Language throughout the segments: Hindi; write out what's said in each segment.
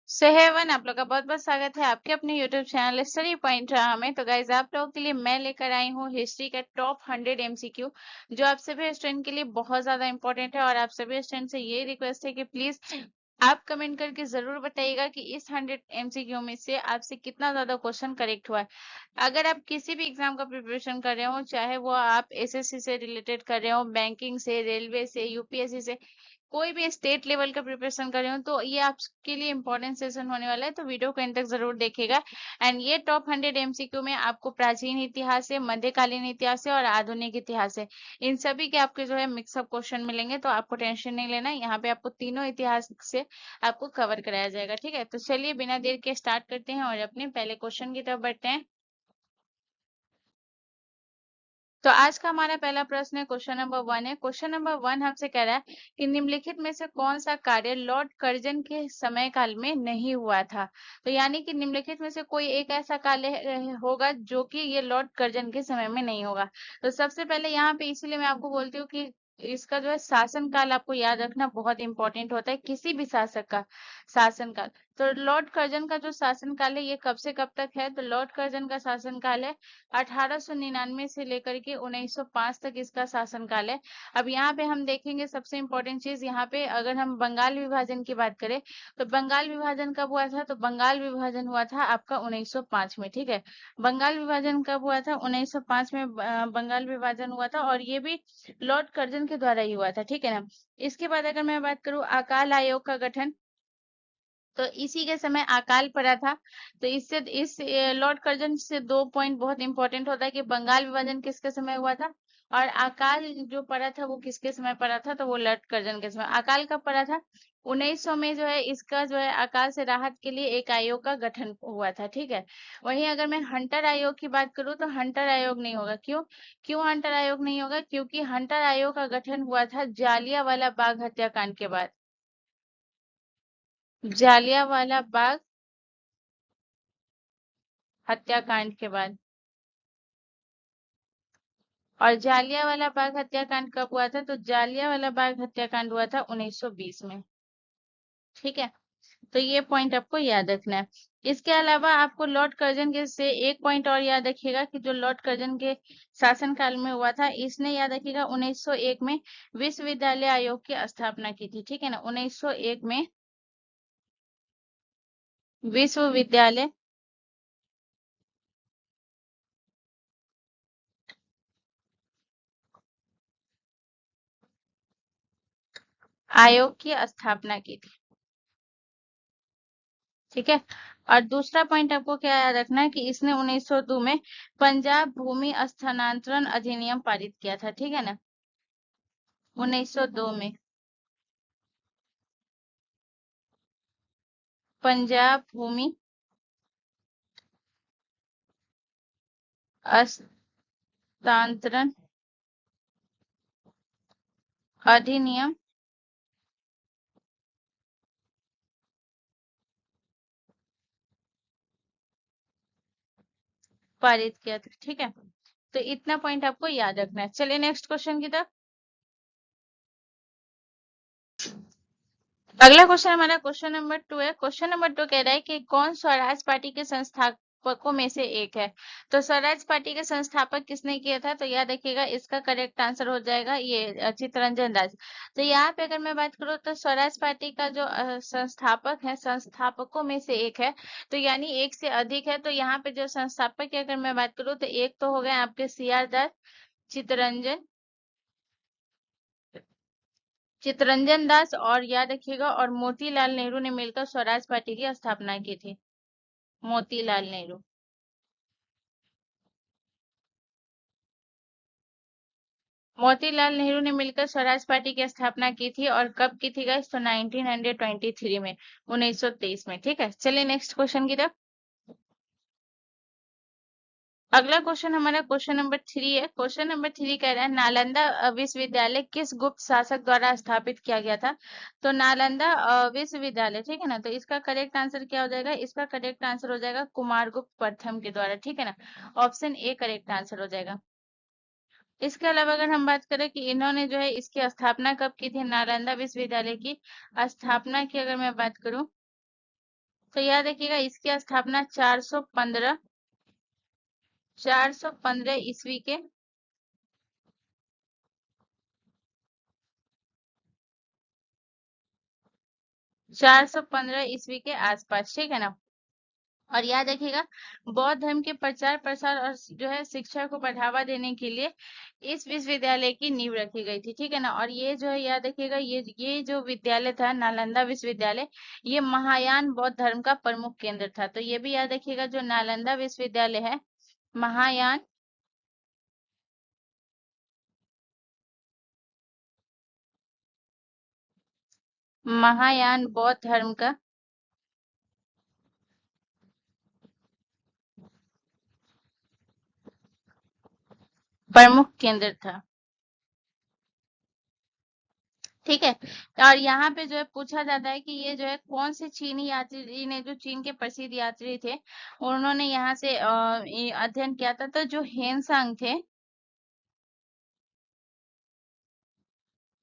सेवन आप लोग का बहुत बहुत स्वागत है आपके अपने यूट्यूब चैनल स्टडी पॉइंट में। तो गाइज आप लोगों के लिए मैं लेकर आई हूँ हिस्ट्री का टॉप 100 एमसीक्यू, जो आप सभी स्टूडेंट के लिए बहुत ज्यादा इंपॉर्टेंट है। और आप सभी स्टूडेंट से ये रिक्वेस्ट है कि प्लीज आप कमेंट करके जरूर बताइएगा कि इस 100 एमसीक्यू में से आपसे कितना ज्यादा क्वेश्चन करेक्ट हुआ है। अगर आप किसी भी एग्जाम का प्रिपरेशन कर रहे हो, चाहे वो आप एसएससी से रिलेटेड कर रहे हो, बैंकिंग से, रेलवे से, यूपीएससी से, कोई भी स्टेट लेवल का प्रिपरेशन कर रहे हो, तो ये आपके लिए इंपॉर्टेंट सेशन होने वाला है। तो वीडियो को एंड तक जरूर देखिएगा। एंड ये टॉप 100 एमसीक्यू में आपको प्राचीन इतिहास से, मध्यकालीन इतिहास से और आधुनिक इतिहास से, इन सभी के आपके जो है मिक्सअप क्वेश्चन मिलेंगे। तो आपको टेंशन नहीं लेना, यहाँ पे आपको तीनों इतिहास से आपको कवर कराया जाएगा। ठीक है, तो चलिए बिना देर के स्टार्ट करते हैं और अपने पहले क्वेश्चन की तरफ बढ़ते हैं। तो आज का हमारा पहला प्रश्न है, क्वेश्चन नंबर 1 है। क्वेश्चन नंबर 1 हमसे कह रहा है कि निम्नलिखित में से कौन सा कार्य लॉर्ड कर्जन के समय काल में नहीं हुआ था। तो यानी कि निम्नलिखित में से कोई एक ऐसा कार्य होगा जो कि ये लॉर्ड कर्जन के समय में नहीं होगा। तो सबसे पहले यहाँ पे इसीलिए मैं आपको बोलती हूँ कि इसका जो है शासन काल आपको याद रखना बहुत इंपॉर्टेंट होता है, किसी भी शासक का शासन काल। तो लॉर्ड कर्जन का जो शासन काल है ये कब से कब तक है? तो लॉर्ड कर्जन का शासन काल है 1899 से लेकर के 1905 तक इसका शासनकाल है। अब यहाँ पे हम देखेंगे सबसे इम्पोर्टेंट चीज, यहाँ पे अगर हम बंगाल विभाजन की बात करें तो बंगाल विभाजन कब हुआ था? तो बंगाल विभाजन हुआ था आपका 1905 में। ठीक है, बंगाल विभाजन कब हुआ था? 1905 में बंगाल विभाजन हुआ था, और ये भी लॉर्ड कर्जन के द्वारा ही हुआ था। ठीक है ना। इसके बाद अगर मैं बात करूँ अकाल आयोग का गठन, तो इसी के समय अकाल पड़ा था। तो इससे इस लॉर्ड कर्जन से दो पॉइंट बहुत इंपॉर्टेंट होता है कि बंगाल विभाजन किसके समय हुआ था और अकाल जो पड़ा था वो किसके समय पड़ा था। तो वो लॉर्ड कर्जन के समय। अकाल कब पड़ा था? 1900 में जो है इसका जो है अकाल से राहत के लिए एक आयोग का गठन हुआ था। ठीक है, वहीं अगर मैं हंटर आयोग की बात करूं तो हंटर आयोग नहीं होगा। क्यों? क्यों हंटर आयोग नहीं होगा? क्योंकि हंटर आयोग का गठन हुआ था जालियांवाला बाग हत्याकांड के बाद। जालियांवाला बाग हत्याकांड के बाद। और जालियांवाला बाग हत्याकांड कब हुआ था? तो जालियांवाला बाग हत्याकांड हुआ था 1920 में। ठीक है, तो ये पॉइंट आपको याद रखना है। इसके अलावा आपको लॉर्ड कर्जन के से एक पॉइंट और याद रखिएगा कि जो लॉर्ड कर्जन के शासन काल में हुआ था, इसने याद रखिएगा 1901 में विश्वविद्यालय आयोग की स्थापना की थी। ठीक है ना, 1901 में विश्वविद्यालय आयोग की स्थापना की थी। ठीक है, और दूसरा पॉइंट आपको क्या याद रखना है कि इसने 1902 में पंजाब भूमि स्थानांतरण अधिनियम पारित किया था। ठीक है ना, 1902 में पंजाब भूमि हस्तांतरण अधिनियम पारित किया था। ठीक है, तो इतना पॉइंट आपको याद रखना है। चलिए नेक्स्ट क्वेश्चन की तरफ। अगला क्वेश्चन हमारा क्वेश्चन नंबर 2 है। क्वेश्चन नंबर 2 कह रहा है कि कौन स्वराज पार्टी के संस्थापकों में से एक है। तो स्वराज पार्टी के संस्थापक किसने किया था? तो याद रखिएगा इसका करेक्ट आंसर हो जाएगा ये चित्तरंजन दास। तो यहाँ पे अगर मैं बात करूँ तो स्वराज पार्टी का जो संस्थापक है, संस्थापकों में से एक है, तो यानी एक से अधिक है। तो यहाँ पे जो संस्थापक की अगर मैं बात करूँ तो एक तो हो गए आपके CR दास, चित्तरंजन चित्तरंजन दास, और याद रखिएगा और मोतीलाल नेहरू ने मिलकर स्वराज पार्टी की स्थापना की थी। मोतीलाल नेहरू। मोतीलाल नेहरू ने मिलकर स्वराज पार्टी की स्थापना की थी, और कब की थी गाइस? तो 1923 में, 1923 में। ठीक है, चलिए नेक्स्ट क्वेश्चन की तरफ। अगला क्वेश्चन हमारा क्वेश्चन नंबर 3 है। क्वेश्चन नंबर 3 कह रहा है नालंदा विश्वविद्यालय किस गुप्त शासक द्वारा स्थापित किया गया था? तो नालंदा विश्वविद्यालय, ठीक है ना, तो इसका करेक्ट आंसर क्या हो जाएगा? इसका करेक्ट आंसर हो जाएगा कुमारगुप्त प्रथम के द्वारा। ठीक है ना, ऑप्शन ए करेक्ट आंसर हो जाएगा। इसके अलावा अगर हम बात करें कि इन्होंने जो है इसकी स्थापना कब की थी, नालंदा विश्वविद्यालय की स्थापना की अगर मैं बात करूं तो याद रखिएगा इसकी स्थापना 415 ईस्वी के 415 ईस्वी के आसपास, ठीक है ना। और याद रखिएगा बौद्ध धर्म के प्रचार प्रसार और जो है शिक्षा को बढ़ावा देने के लिए इस विश्वविद्यालय की नींव रखी गई थी, ठीक है ना। और ये जो है याद रखिएगा ये जो विद्यालय था नालंदा विश्वविद्यालय, ये महायान बौद्ध धर्म का प्रमुख केंद्र था। तो ये भी याद रखिएगा जो नालंदा विश्वविद्यालय है, महायान महायान बौद्ध धर्म का प्रमुख केंद्र था, ठीक है। और यहाँ पे जो है पूछा जाता है कि ये जो है कौन से चीनी यात्री ने, जो चीन के प्रसिद्ध यात्री थे, उन्होंने यहाँ से ये अध्ययन किया था। तो जो हेनसांग थे,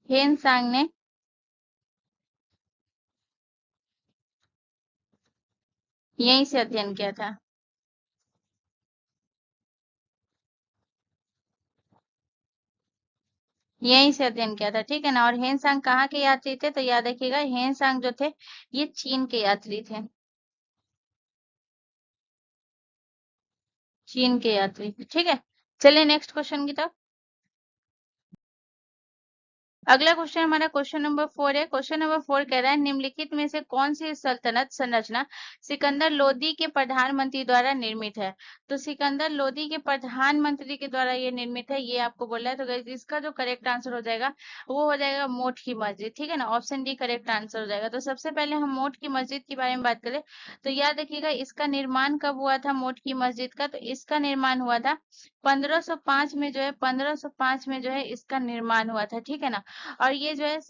हेनसांग ने यहीं से अध्ययन किया था, यहीं से अध्ययन किया था, ठीक है ना। और हेनसांग कहाँ के यात्री थे, तो याद रखिएगा हेनसांग जो थे ये चीन के यात्री थे, चीन के यात्री, ठीक है। चलिए नेक्स्ट क्वेश्चन की तरफ। अगला क्वेश्चन हमारा क्वेश्चन नंबर 4 है। क्वेश्चन नंबर 4 कह रहा है निम्नलिखित में से कौन सी सल्तनत संरचना सिकंदर लोदी के प्रधानमंत्री द्वारा निर्मित है। तो सिकंदर लोदी के प्रधानमंत्री के द्वारा ये निर्मित है, ये आपको बोला है। तो गाइस इसका जो करेक्ट आंसर हो जाएगा वो हो जाएगा मोट की मस्जिद, ठीक है ना। ऑप्शन डी करेक्ट आंसर हो जाएगा। तो सबसे पहले हम मोट की मस्जिद के बारे में बात करें तो याद रखिएगा इसका निर्माण कब हुआ था मोट की मस्जिद का। तो इसका निर्माण हुआ था 1505 में, जो है 1505 में जो है इसका निर्माण हुआ था, ठीक है ना। और ये जो है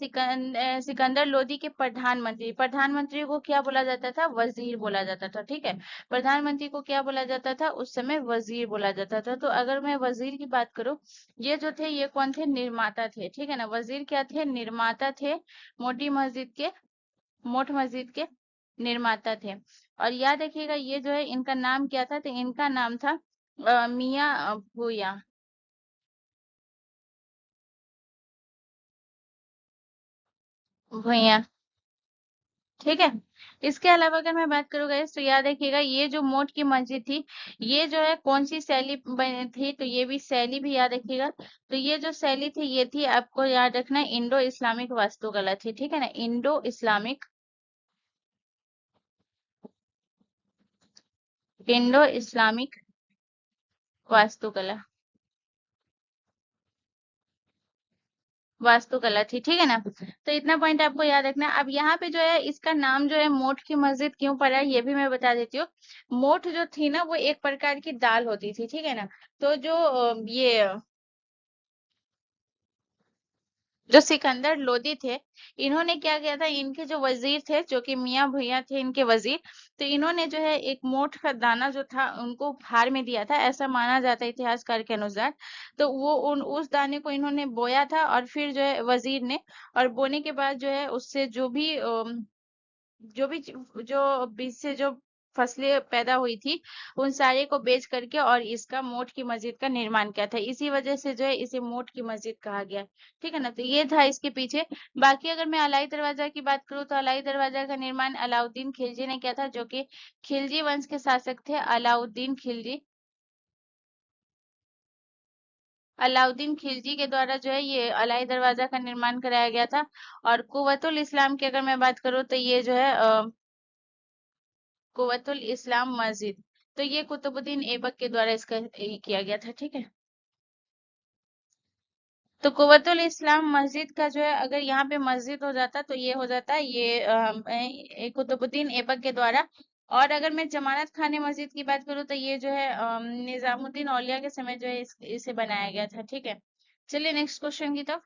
सिकंदर लोदी के प्रधानमंत्री, प्रधानमंत्री को क्या बोला जाता था, वजीर बोला जाता था, ठीक है। प्रधानमंत्री को क्या बोला जाता था उस समय, वजीर बोला जाता था। तो अगर मैं वजीर की बात करूं, ये जो थे ये कौन थे, निर्माता थे, ठीक है ना। वजीर क्या थे, निर्माता थे, मोटी मस्जिद के, मोट मस्जिद के निर्माता थे। और याद रखिएगा ये जो है इनका नाम क्या था, तो इनका नाम था मियां भूया, भूया, ठीक है। इसके अलावा अगर मैं बात करूँ गाइस तो याद रखिएगा ये जो मोट की मस्जिद थी, ये जो है कौन सी शैली बनी थी, तो ये भी शैली भी याद रखिएगा। तो ये जो शैली थी ये थी, आपको याद रखना है, इंडो इस्लामिक वास्तुकला थी, ठीक है ना। इंडो इस्लामिक, इंडो इस्लामिक वास्तुकला, वास्तुकला थी, ठीक है ना। तो इतना पॉइंट आपको याद रखना है। अब यहाँ पे जो है इसका नाम जो है मोठ की मस्जिद क्यों पड़ा है ये भी मैं बता देती हूँ। मोठ जो थी ना वो एक प्रकार की दाल होती थी, ठीक है ना। तो जो ये जो सिकंदर लोदी थे, इन्होंने क्या किया था, इनके जो वजीर थे जो कि मियां भुइयां थे इनके वजीर, तो इन्होंने जो है एक मोठ का दाना जो था उनको उपहार में दिया था, ऐसा माना जाता है इतिहासकार के अनुसार। तो वो उन उस दाने को इन्होंने बोया था और फिर जो है वजीर ने, और बोने के बाद जो है उससे जो बीज से जो फसलें पैदा हुई थी उन सारे को बेच करके और इसका मोठ की मस्जिद का निर्माण किया था। इसी वजह से जो है इसे मोठ की मस्जिद कहा गया, ठीक है ना। तो ये था इसके पीछे। बाकी अगर मैं अलाई दरवाजा की बात करूँ तो अलाई दरवाजा का निर्माण अलाउद्दीन खिलजी ने किया था, जो कि खिलजी वंश के शासक थे, अलाउद्दीन खिलजी। अलाउद्दीन खिलजी के द्वारा जो है ये अलाई दरवाजा का निर्माण कराया गया था। और कुवतुल इस्लाम की अगर मैं बात करूँ तो ये जो है कुव्वतुल इस्लाम मस्जिद, तो ये कुतुबुद्दीन ऐबक के द्वारा इसका ये किया गया था, ठीक है। तो कुव्वतुल इस्लाम मस्जिद का जो है अगर यहाँ पे मस्जिद हो जाता तो ये हो जाता ये कुतुबुद्दीन ऐबक के द्वारा। और अगर मैं जमानत खाने मस्जिद की बात करूँ तो ये जो है निजामुद्दीन औलिया के समय जो है इसे बनाया गया था, ठीक है। चलिए नेक्स्ट क्वेश्चन की तरफ।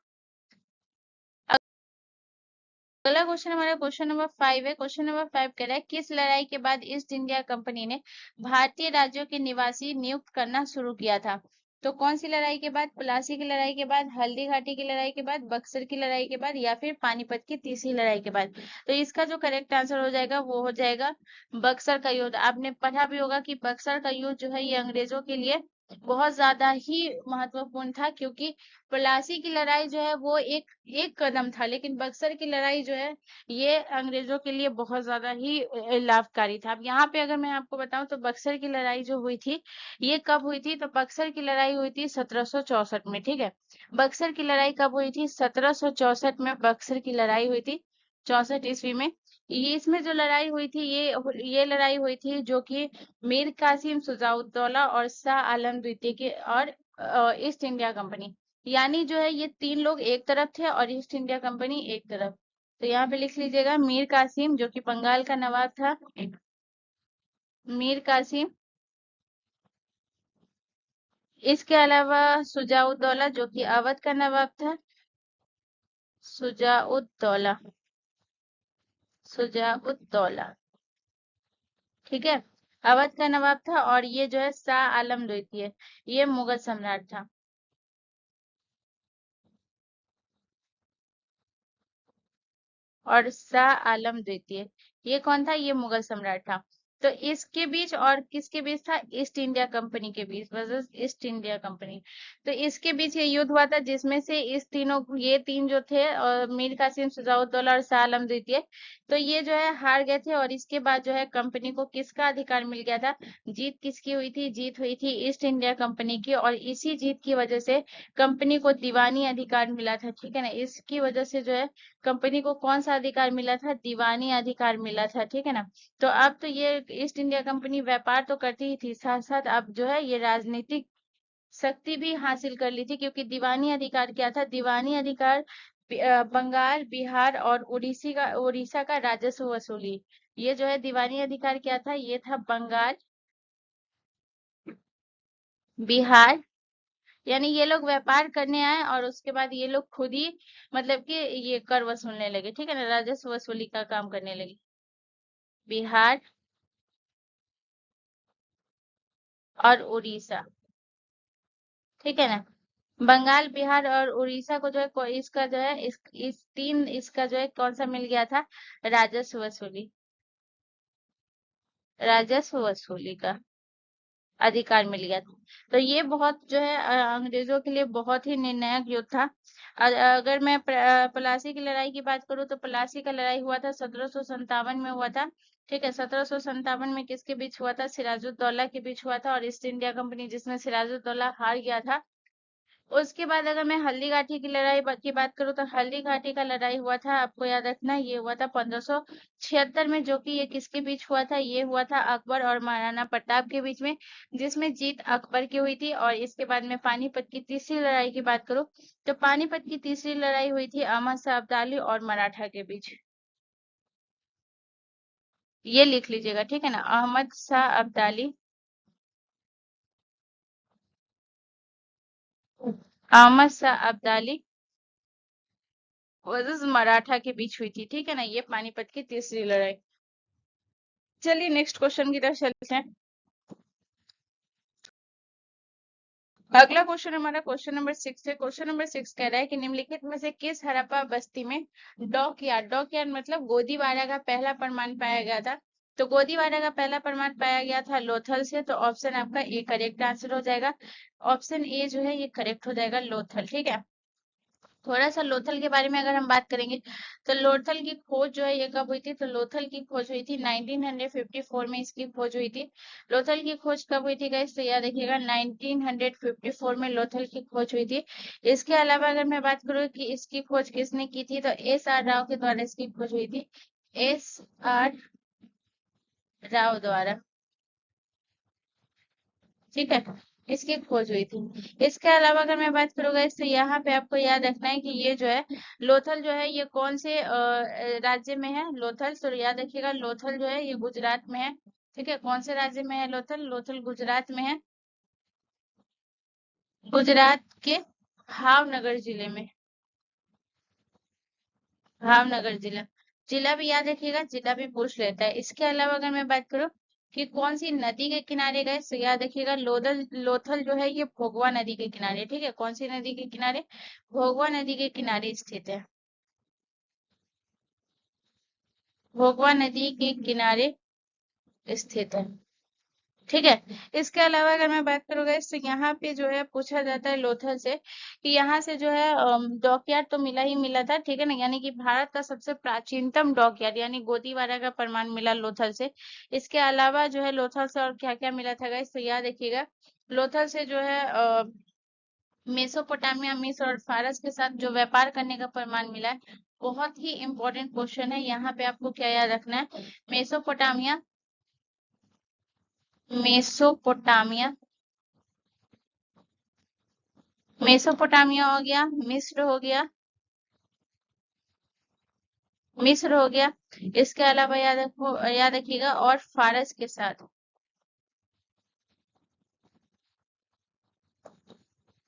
अगला क्वेश्चन हमारा क्वेश्चन नंबर 5 है। क्वेश्चन नंबर 5 कह रहा है किस लड़ाई के बाद ईस्ट इंडिया कंपनी ने भारतीय राज्यों के निवासी नियुक्त करना शुरू किया था। तो कौन सी लड़ाई के बाद? प्लासी की लड़ाई के बाद, हल्दी घाटी की लड़ाई के बाद, बक्सर की लड़ाई के बाद, या फिर पानीपत की तीसरी लड़ाई के बाद? तो इसका जो करेक्ट आंसर हो जाएगा वो हो जाएगा बक्सर का युद्ध। आपने पढ़ा भी होगा कि बक्सर का युद्ध जो है ये अंग्रेजों के लिए बहुत ज्यादा ही महत्वपूर्ण था, क्योंकि प्लासी की लड़ाई जो है वो एक एक कदम था, लेकिन बक्सर की लड़ाई जो है ये अंग्रेजों के लिए बहुत ज्यादा ही लाभकारी था। अब यहाँ पे अगर मैं आपको बताऊं तो बक्सर की लड़ाई जो हुई थी ये कब हुई थी? तो बक्सर की लड़ाई हुई थी 1764 में, ठीक है। बक्सर की लड़ाई कब हुई थी? 1764 में बक्सर की लड़ाई हुई थी, 64 ईस्वी में। ये इसमें जो लड़ाई हुई थी ये लड़ाई हुई थी जो कि मीर कासिम, सुजाउद्दौला और शाह आलम द्वितीय के और ईस्ट इंडिया कंपनी, यानी जो है ये तीन लोग एक तरफ थे और ईस्ट इंडिया कंपनी एक तरफ। तो यहाँ पे लिख लीजिएगा मीर कासिम जो कि बंगाल का नवाब था, मीर कासिम। इसके अलावा सुजाउद्दौला जो कि अवध का नवाब था, सुजाउद्दौला, सुजाउद्दौला, ठीक है, अवध का नवाब था। और ये जो है शाह आलम द्वितीय, ये मुगल सम्राट था। और शाह आलम द्वितीय ये कौन था? ये मुगल सम्राट था। तो इसके बीच और किसके बीच था? ईस्ट इंडिया कंपनी के बीच, वर्सेस ईस्ट इंडिया कंपनी। तो इसके बीच ये युद्ध हुआ था जिसमें से इस तीनों, ये तीन जो थे मीर कासिम, सुजाउद्दौला और शाह आलम द्वितीय, तो ये जो है हार गए थे। और इसके बाद जो है कंपनी को किसका अधिकार मिल गया था? जीत किसकी हुई थी? जीत हुई थी ईस्ट इंडिया कंपनी की। और इसी जीत की वजह से कंपनी को दीवानी अधिकार मिला था, ठीक है ना। इसकी वजह से जो है कंपनी को कौन सा अधिकार मिला था? दीवानी अधिकार मिला था, ठीक है ना। तो अब तो ये ईस्ट इंडिया कंपनी व्यापार तो करती ही थी, साथ साथ अब जो है ये राजनीतिक शक्ति भी हासिल कर ली थी, क्योंकि दीवानी अधिकार क्या था? दीवानी अधिकार बंगाल, बिहार और उड़ीसा का राजस्व वसूली। ये जो है दीवानी अधिकार क्या था? ये था बंगाल, बिहार, यानी ये लोग व्यापार करने आए और उसके बाद ये लोग खुद ही मतलब कि ये कर वसूलने लगे, ठीक है ना, राजस्व वसूली का काम करने लगे। बिहार और उड़ीसा, ठीक है ना। बंगाल, बिहार और उड़ीसा को जो है इसका जो है इस तीन इसका जो है कौन सा मिल गया था? राजस्व वसूली, राजस्व वसूली का अधिकार मिल गया था। तो ये बहुत जो है अंग्रेजों के लिए बहुत ही निर्णायक युद्ध था। अगर मैं प्लासी की लड़ाई की बात करूं तो प्लासी का लड़ाई हुआ था 1757 में हुआ था, ठीक है। 1757 में किसके बीच हुआ था? सिराजुद्दौला के बीच हुआ था और ईस्ट इंडिया कंपनी, जिसमें सिराजुद्दौला हार गया था। उसके बाद अगर मैं हल्दी घाटी की की बात करूं तो हल्दी घाटी का लड़ाई हुआ था, आपको याद रखना, ये हुआ था 1576 में, जो कि ये किसके बीच हुआ था? ये हुआ था अकबर और महाराणा प्रताप के बीच में, जिसमें जीत अकबर की हुई थी। और इसके बाद में पानीपत की तीसरी लड़ाई की बात करूं तो पानीपत की तीसरी लड़ाई हुई थी अहमद शाह अब्दाली और मराठा के बीच। ये लिख लीजिएगा, ठीक है ना, अहमद शाह अब्दाली, अहमद शाह अब्दाली वर्सेस मराठा के बीच हुई थी, ठीक है ना, ये पानीपत की तीसरी लड़ाई। चलिए नेक्स्ट क्वेश्चन की तरफ चलते हैं। अगला क्वेश्चन हमारा क्वेश्चन नंबर 6 है। क्वेश्चन नंबर 6 कह रहा है कि निम्नलिखित में से किस हड़प्पा बस्ती में डॉकयार्ड मतलब गोदीवारा का पहला प्रमाण पाया गया था? तो गोदीवारा का पहला प्रमाण पाया गया था लोथल से। तो ऑप्शन आपका ए करेक्ट आंसर हो जाएगा। ऑप्शन ए जो है ये करेक्ट हो जाएगा, लोथल, ठीक है। थोड़ा सा लोथल के बारे में अगर हम बात करेंगे तो लोथल की खोज जो है ये कब हुई थी? तो लोथल की खोज हुई थी 1954 में, इसकी खोज हुई थी। लोथल की खोज कब हुई थी गाइस? तो याद रखिएगा 1954 में लोथल की खोज हुई थी। इसके अलावा अगर मैं बात करूँ कि इसकी खोज किसने की थी, तो एस आर राव के द्वारा इसकी खोज हुई थी, एस आर राव द्वारा, ठीक है, इसकी खोज हुई थी। इसके अलावा अगर मैं बात करूंगा इससे, यहाँ पे आपको याद रखना है कि ये जो है लोथल जो है ये कौन से राज्य में है? लोथल, तो याद रखिएगा लोथल जो है ये गुजरात में है, ठीक है। कौन से राज्य में है लोथल? लोथल गुजरात में है, गुजरात के भावनगर जिले में, भावनगर जिला, जिला भी याद रखिएगा, जिला भी पूछ लेता है। इसके अलावा अगर मैं बात करूँ कि कौन सी नदी के किनारे गए, तो याद रखिएगा लोथल जो है ये भोगवा नदी के किनारे, ठीक है। कौन सी नदी के किनारे? भोगवा नदी के किनारे स्थित है। भोगवा नदी के किनारे स्थित है, ठीक है। इसके अलावा अगर मैं बात करूँ गाइस, तो यहाँ पे जो है पूछा जाता है लोथल से कि यहाँ से जो है डॉकयार्ड तो मिला ही मिला था, ठीक है ना, यानी कि भारत का सबसे प्राचीनतम डॉकयार्ड यानी गोदीवारा का प्रमाण मिला लोथल से। इसके अलावा जो है लोथल से और क्या क्या मिला था गाइस, तो याद रखिएगा लोथल से जो है मेसोपोटामिया, मिस्र और फारस के साथ जो व्यापार करने का प्रमाण मिला है। बहुत ही इंपॉर्टेंट क्वेश्चन है, यहाँ पे आपको क्या याद रखना है? मेसोपोटामिया, मेसोपोटामिया, मेसोपोटामिया हो गया, मिस्र हो गया, मिस्र हो गया। इसके अलावा याद रखो, याद रखिएगा और फारस के साथ,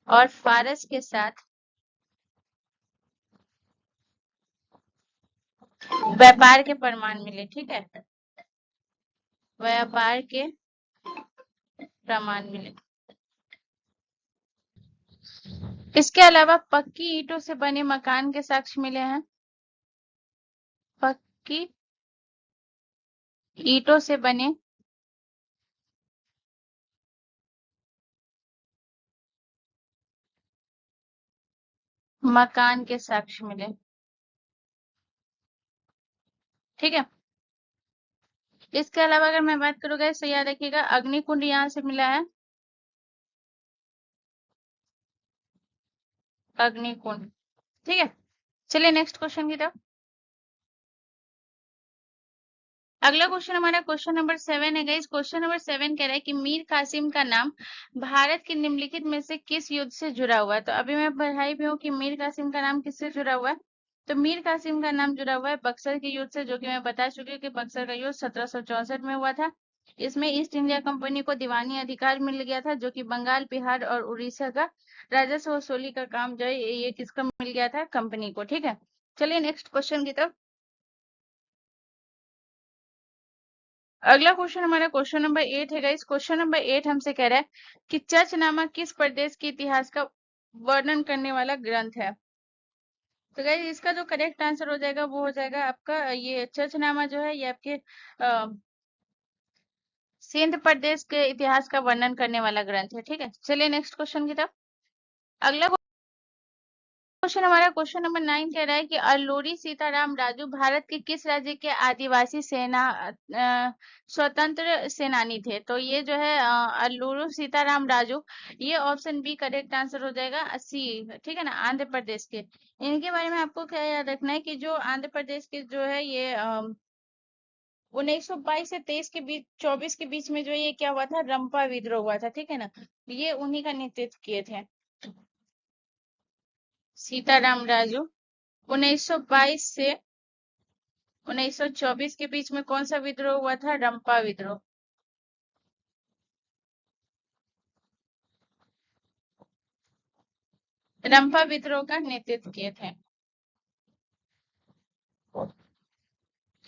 और फारस के साथ व्यापार के प्रमाण मिले, ठीक है। व्यापार के प्रमाण मिले। इसके अलावा पक्की ईंटों से बने मकान के साक्ष्य मिले हैं। पक्की ईंटों से बने मकान के साक्ष्य मिले, ठीक है। इसके अलावा अगर मैं बात करूँ गाइस, तो याद रखिएगा अग्निकुंड यहाँ से मिला है, अग्निकुंड, ठीक है। चलिए नेक्स्ट क्वेश्चन की तरफ। अगला क्वेश्चन हमारा क्वेश्चन नंबर 7 है गाइस। क्वेश्चन नंबर 7 कह रहा है कि मीर कासिम का नाम भारत के निम्नलिखित में से किस युद्ध से जुड़ा हुआ है? तो अभी मैं पढ़ाई भी हूँ कि मीर कासिम का नाम किससे जुड़ा हुआ है। तो मीर कासिम का नाम जुड़ा हुआ है बक्सर के युद्ध से, जो कि मैं बता चुकी हूँ कि बक्सर का युद्ध 1764 में हुआ था। इसमें ईस्ट इंडिया कंपनी को दीवानी अधिकार मिल गया था, जो कि बंगाल, बिहार और उड़ीसा का राजस्व वसूली का काम जो है ये किसका मिल गया था? कंपनी को, ठीक है। चलिए नेक्स्ट क्वेश्चन की तरफ। अगला क्वेश्चन हमारा क्वेश्चन नंबर 8 है गाइस। क्वेश्चन नंबर 8 हमसे कह रहा है कि चच नामक किस प्रदेश के इतिहास का वर्णन करने वाला ग्रंथ है? तो गाइस इसका जो करेक्ट आंसर हो जाएगा वो हो जाएगा आपका ये चचनामा जो है ये आपके सिंध प्रदेश के इतिहास का वर्णन करने वाला ग्रंथ है, ठीक है। चलिए नेक्स्ट क्वेश्चन की तरफ। अगला क्वेश्चन हमारा क्वेश्चन नंबर 9 कह रहा है कि अल्लूरी सीताराम राजू भारत के किस राज्य के आदिवासी सेना स्वतंत्र सेनानी थे? तो ये जो है अल्लूरी सीताराम राजू, ये ऑप्शन बी करेक्ट आंसर हो जाएगा, सी, ठीक है ना, आंध्र प्रदेश के। इनके बारे में आपको क्या याद रखना है कि जो आंध्र प्रदेश के जो है ये 1922 से 23 के बीच 24 के बीच में जो ये क्या हुआ था, रंपा विद्रोह हुआ था, ठीक है ना। ये उन्हीं का नेतृत्व किए थे, सीताराम राजू। 1922 से 1924 के बीच में कौन सा विद्रोह हुआ था? रंपा विद्रोह। रंपा विद्रोह का नेतृत्व किए थे,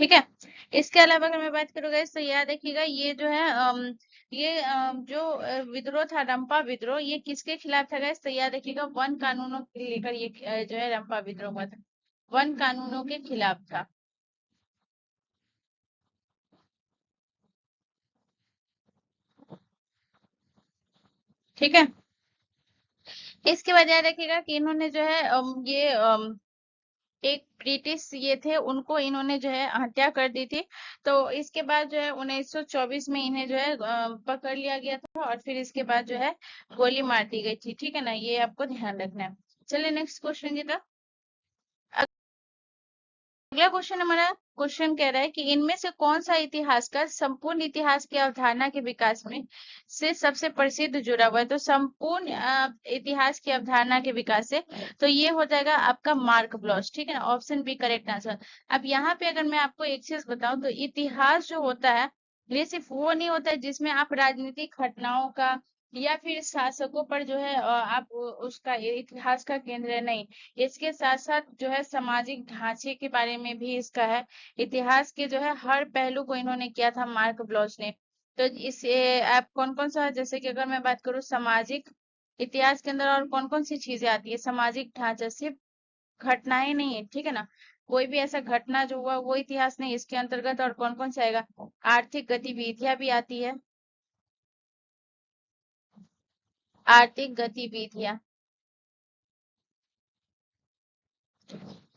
ठीक है। इसके अलावा अगर मैं बात करूंगा तो याद रखिएगा ये जो है ये जो विद्रोह था रंपा विद्रोह, ये किसके खिलाफ था गाइस? तो याद रखिएगा वन कानूनों के लेकर ये जो है रंपा विद्रोह हुआ था, वन कानूनों के खिलाफ था, ठीक है। इसके बाद याद रखिएगा कि इन्होंने जो है ये एक ब्रिटिश ये थे, उनको इन्होंने जो है हत्या कर दी थी। तो इसके बाद जो है 1924 में इन्हें जो है पकड़ लिया गया था और फिर इसके बाद जो है गोली मार दी गई थी, ठीक है ना, ये आपको ध्यान रखना है। चलिए नेक्स्ट क्वेश्चन की तरफ। अगला क्वेश्चन हमारा क्वेश्चन कह रहा है कि इनमें से कौन सा इतिहासकार संपूर्ण इतिहास की अवधारणा के विकास में से सबसे प्रसिद्ध जुड़ा हुआ है? तो संपूर्ण इतिहास की अवधारणा के विकास से, तो ये हो जाएगा आपका मार्क ब्लॉस, ठीक है ना, ऑप्शन बी करेक्ट आंसर। अब यहाँ पे अगर मैं आपको एक चीज बताऊं तो इतिहास जो होता है ये सिर्फ वो नहीं होता है जिसमें आप राजनीतिक घटनाओं का या फिर शासकों पर जो है आप उसका इतिहास का केंद्र है, नहीं। इसके साथ साथ जो है सामाजिक ढांचे के बारे में भी इसका है। इतिहास के जो है हर पहलू को इन्होंने किया था मार्क ब्लॉच ने। तो इसे आप कौन कौन सा, जैसे कि अगर मैं बात करूँ सामाजिक इतिहास के अंदर और कौन कौन सी चीजें आती है, सामाजिक ढांचा सिर्फ घटनाएं नहीं है, ठीक है ना, कोई भी ऐसा घटना जो हुआ वो इतिहास नहीं, इसके अंतर्गत और कौन कौन सा आएगा, आर्थिक गतिविधियां भी आती है, आर्थिक गतिविधियां।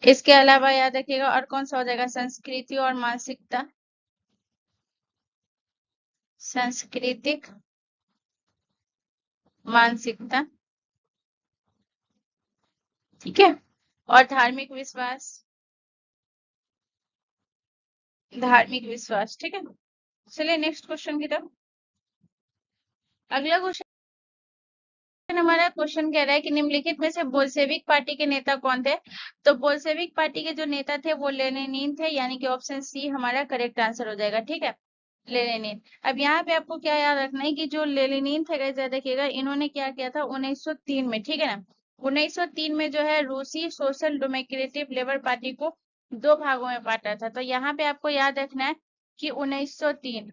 इसके अलावा याद रखिएगा और कौन सा हो जाएगा, संस्कृति और मानसिकता, सांस्कृतिक मानसिकता, ठीक है, और धार्मिक विश्वास, धार्मिक विश्वास, ठीक है। चलिए नेक्स्ट क्वेश्चन की तरफ। अगला क्वेश्चन हमारा क्वेश्चन कह रहा है कि निम्नलिखित में से बोल्शेविक पार्टी के नेता कौन थे। तो बोल्शेविक पार्टी के जो नेता थे वो लेनिन थे, यानी कि ऑप्शन सी हमारा करेक्ट आंसर हो जाएगा, ठीक है, लेनिन। अब यहाँ पे आपको क्या याद रखना है कि जो लेनिन थे, गाइस याद रखिएगा, इन्होंने क्या किया था 1903 में, ठीक है ना, 1903 में जो है रूसी सोशल डेमोक्रेटिक लेबर पार्टी को दो भागों में बांटा था। तो यहाँ पे आपको याद रखना है कि 1903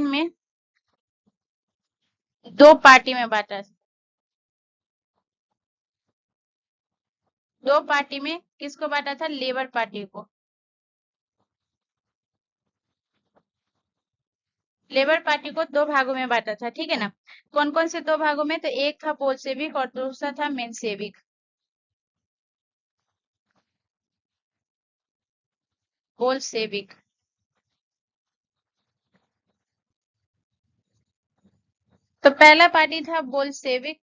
में दो पार्टी में बांटा, दो पार्टी में किसको बांटा था, लेबर पार्टी को, लेबर पार्टी को दो भागों में बांटा था, ठीक है ना। कौन कौन से दो भागों में, तो एक था बोल्शेविक और दूसरा था मेंशेविक, बोल्शेविक। तो पहला पार्टी था बोल्शेविक,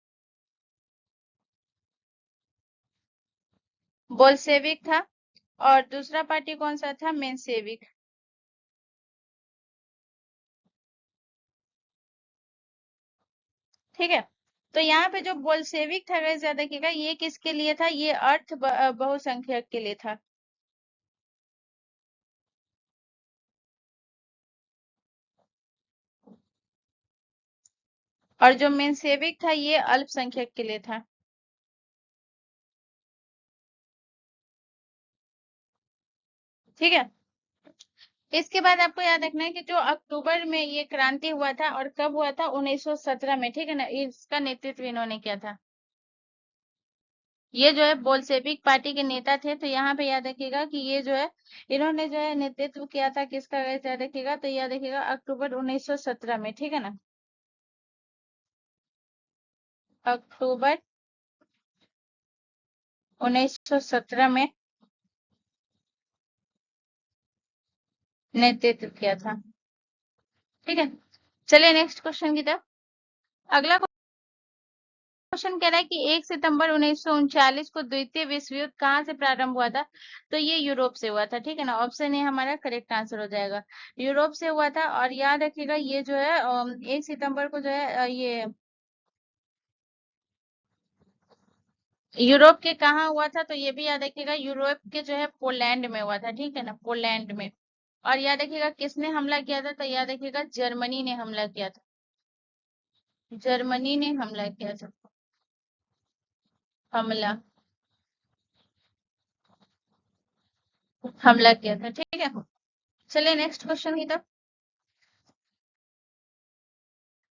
बोल्शेविक था, और दूसरा पार्टी कौन सा था, मेंशेविक, ठीक है। तो यहाँ पे जो बोल्शेविक था, गाइस याद रखिएगा, ये किसके लिए था, ये बहुसंख्यक के लिए था, और जो मेंशेविक था ये अल्पसंख्यक के लिए था, ठीक है। इसके बाद आपको याद रखना है कि जो अक्टूबर में ये क्रांति हुआ था और कब हुआ था, 1917 में, ठीक है ना, इसका नेतृत्व इन्होंने किया था। ये जो है बोल्शेविक पार्टी के नेता थे। तो यहाँ पे याद रखिएगा कि ये जो है इन्होंने जो है नेतृत्व किया था किसका, याद रखिएगा, तो याद रखिएगा अक्टूबर 1917 में, ठीक है ना, अक्टूबर 1917 में नेतृत्व किया था, ठीक है। चलिए नेक्स्ट क्वेश्चन की तरफ। अगला क्वेश्चन कह रहा है कि 1 सितंबर 1939 को द्वितीय विश्व युद्ध कहाँ से प्रारंभ हुआ था। तो ये यूरोप से हुआ था, ठीक है ना, ऑप्शन ए हमारा करेक्ट आंसर हो जाएगा, यूरोप से हुआ था। और याद रखिएगा ये जो है 1 सितंबर को जो है ये यूरोप के कहाँ हुआ था, तो ये भी याद रखिएगा, यूरोप के जो है पोलैंड में हुआ था, ठीक है ना, पोलैंड में। और याद रखिएगा किसने हमला किया था, तो याद रखिएगा जर्मनी ने हमला किया था, जर्मनी ने हमला किया था, हमला, हमला किया था, ठीक है। चलिए नेक्स्ट क्वेश्चन की तरफ।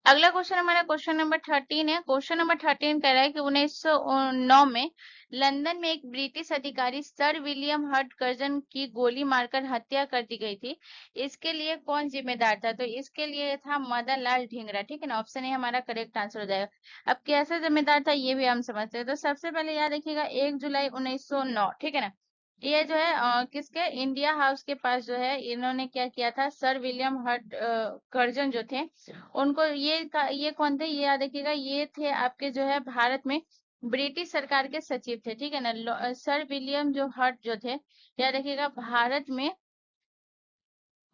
अगला क्वेश्चन हमारा क्वेश्चन नंबर 13 है। क्वेश्चन नंबर 13 कह रहा है कि 1909 में लंदन में एक ब्रिटिश अधिकारी सर विलियम हर्ट कर्जन की गोली मारकर हत्या कर दी गई थी। इसके लिए कौन जिम्मेदार था, तो इसके लिए था मदन लाल ढींगरा, ठीक है ना, ऑप्शन ए हमारा करेक्ट आंसर हो जाएगा। अब कैसे जिम्मेदार था ये भी हम समझते हैं। तो सबसे पहले याद रखिएगा 1 जुलाई 1909, ठीक है ना, ये जो है किसके, इंडिया हाउस के पास जो है इन्होंने क्या किया था, सर विलियम हर्ट कर्जन जो थे उनको, ये कौन थे, ये याद रखिएगा, ये थे आपके जो है भारत में ब्रिटिश सरकार के सचिव थे, ठीक है ना, सर विलियम जो हर्ट जो थे, याद रखिएगा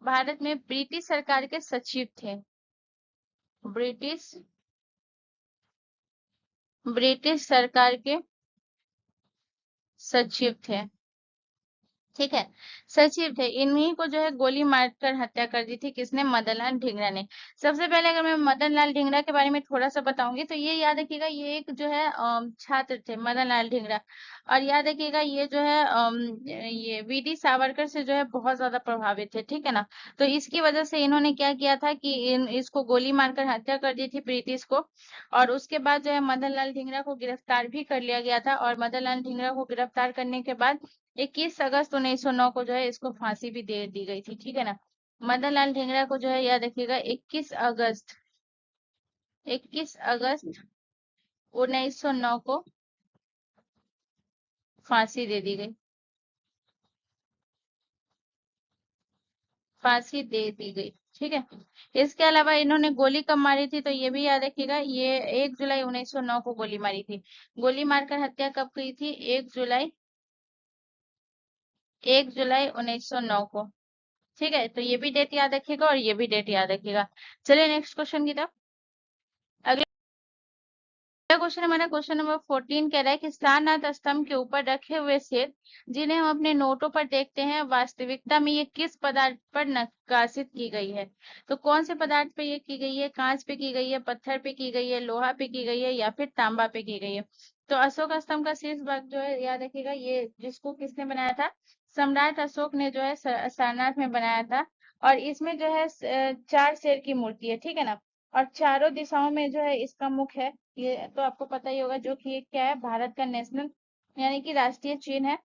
भारत में ब्रिटिश सरकार के सचिव थे, ब्रिटिश ब्रिटिश सरकार के सचिव थे, ठीक है। सचिव थे, इन्हीं को जो है गोली मारकर हत्या कर दी थी, किसने? मदनलाल ढींगरा ने। सबसे पहले अगर मैं मदनलाल ढींगरा के बारे में थोड़ा सा बताऊंगी तो ये याद रखिएगा, ये एक जो है छात्र थे मदनलाल ढींगरा। और याद रखिएगा ये जो है ये वीडी सावरकर से जो है बहुत ज्यादा प्रभावित थे, ठीक है ना। तो इसकी वजह से इन्होंने क्या किया था कि इसको गोली मारकर हत्या कर दी थी ब्रिटिश को। और उसके बाद जो है मदनलाल ढींगरा को गिरफ्तार भी कर लिया गया था, और मदनलाल ढींगरा को गिरफ्तार करने के बाद 21 अगस्त 1909 को जो है इसको फांसी भी दे दी गई थी, ठीक है ना। मदनलाल ढींगरा को जो है याद रखिएगा 21 अगस्त 1909 को फांसी दे दी गई, फांसी दे दी गई, ठीक है। इसके अलावा इन्होंने गोली कब मारी थी तो ये भी याद रखिएगा, ये 1 जुलाई 1909 को गोली मारी थी। गोली मारकर हत्या कब की थी? 1 जुलाई 1909 को, ठीक है। तो ये भी डेट याद रखिएगा और ये भी डेट याद रखिएगा। चलिए नेक्स्ट क्वेश्चन की तरफ। अगला क्वेश्चन हमारा क्वेश्चन नंबर 14 कह रहा है कि सारनाथ स्तंभ के ऊपर रखे हुए शेर जिन्हें हम अपने नोटों पर देखते हैं, वास्तविकता में ये किस पदार्थ पर नक्काशित की गई है? तो कौन से पदार्थ पे ये की गई है? कांच पे की गई है, पत्थर पे की गई है, लोहा पे की गई है, या फिर तांबा पे की गई है? तो अशोक स्तंभ का शीर्ष भाग जो है याद रखिएगा, ये जिसको किसने बनाया था? सम्राट अशोक ने जो है सारनाथ में बनाया था। और इसमें जो है 4 शेर की मूर्ति है, ठीक है ना। और चारों दिशाओं में जो है इसका मुख है, ये तो आपको पता ही होगा, जो कि ये क्या है? भारत का नेशनल यानी कि राष्ट्रीय चिन्ह है।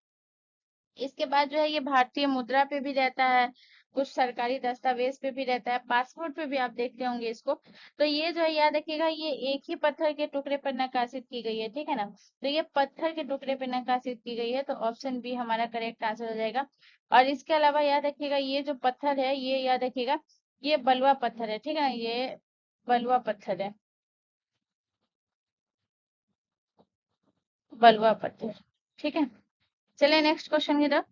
इसके बाद जो है ये भारतीय मुद्रा पे भी रहता है, कुछ सरकारी दस्तावेज पे भी रहता है, पासपोर्ट पे भी आप देखते होंगे इसको। तो ये जो है याद रखिएगा, ये एक ही पत्थर के टुकड़े पर नक्काशित की गई है, ठीक है ना। तो ये पत्थर के टुकड़े पे नक्काशित की गई है, तो ऑप्शन बी हमारा करेक्ट आंसर हो जाएगा। और इसके अलावा याद रखिएगा, ये जो पत्थर है ये याद रखिएगा, ये बलुआ पत्थर है, ठीक है ना, ये बलुआ पत्थर है, बलुआ पत्थर, ठीक है। चलिए नेक्स्ट क्वेश्चन की तरफ।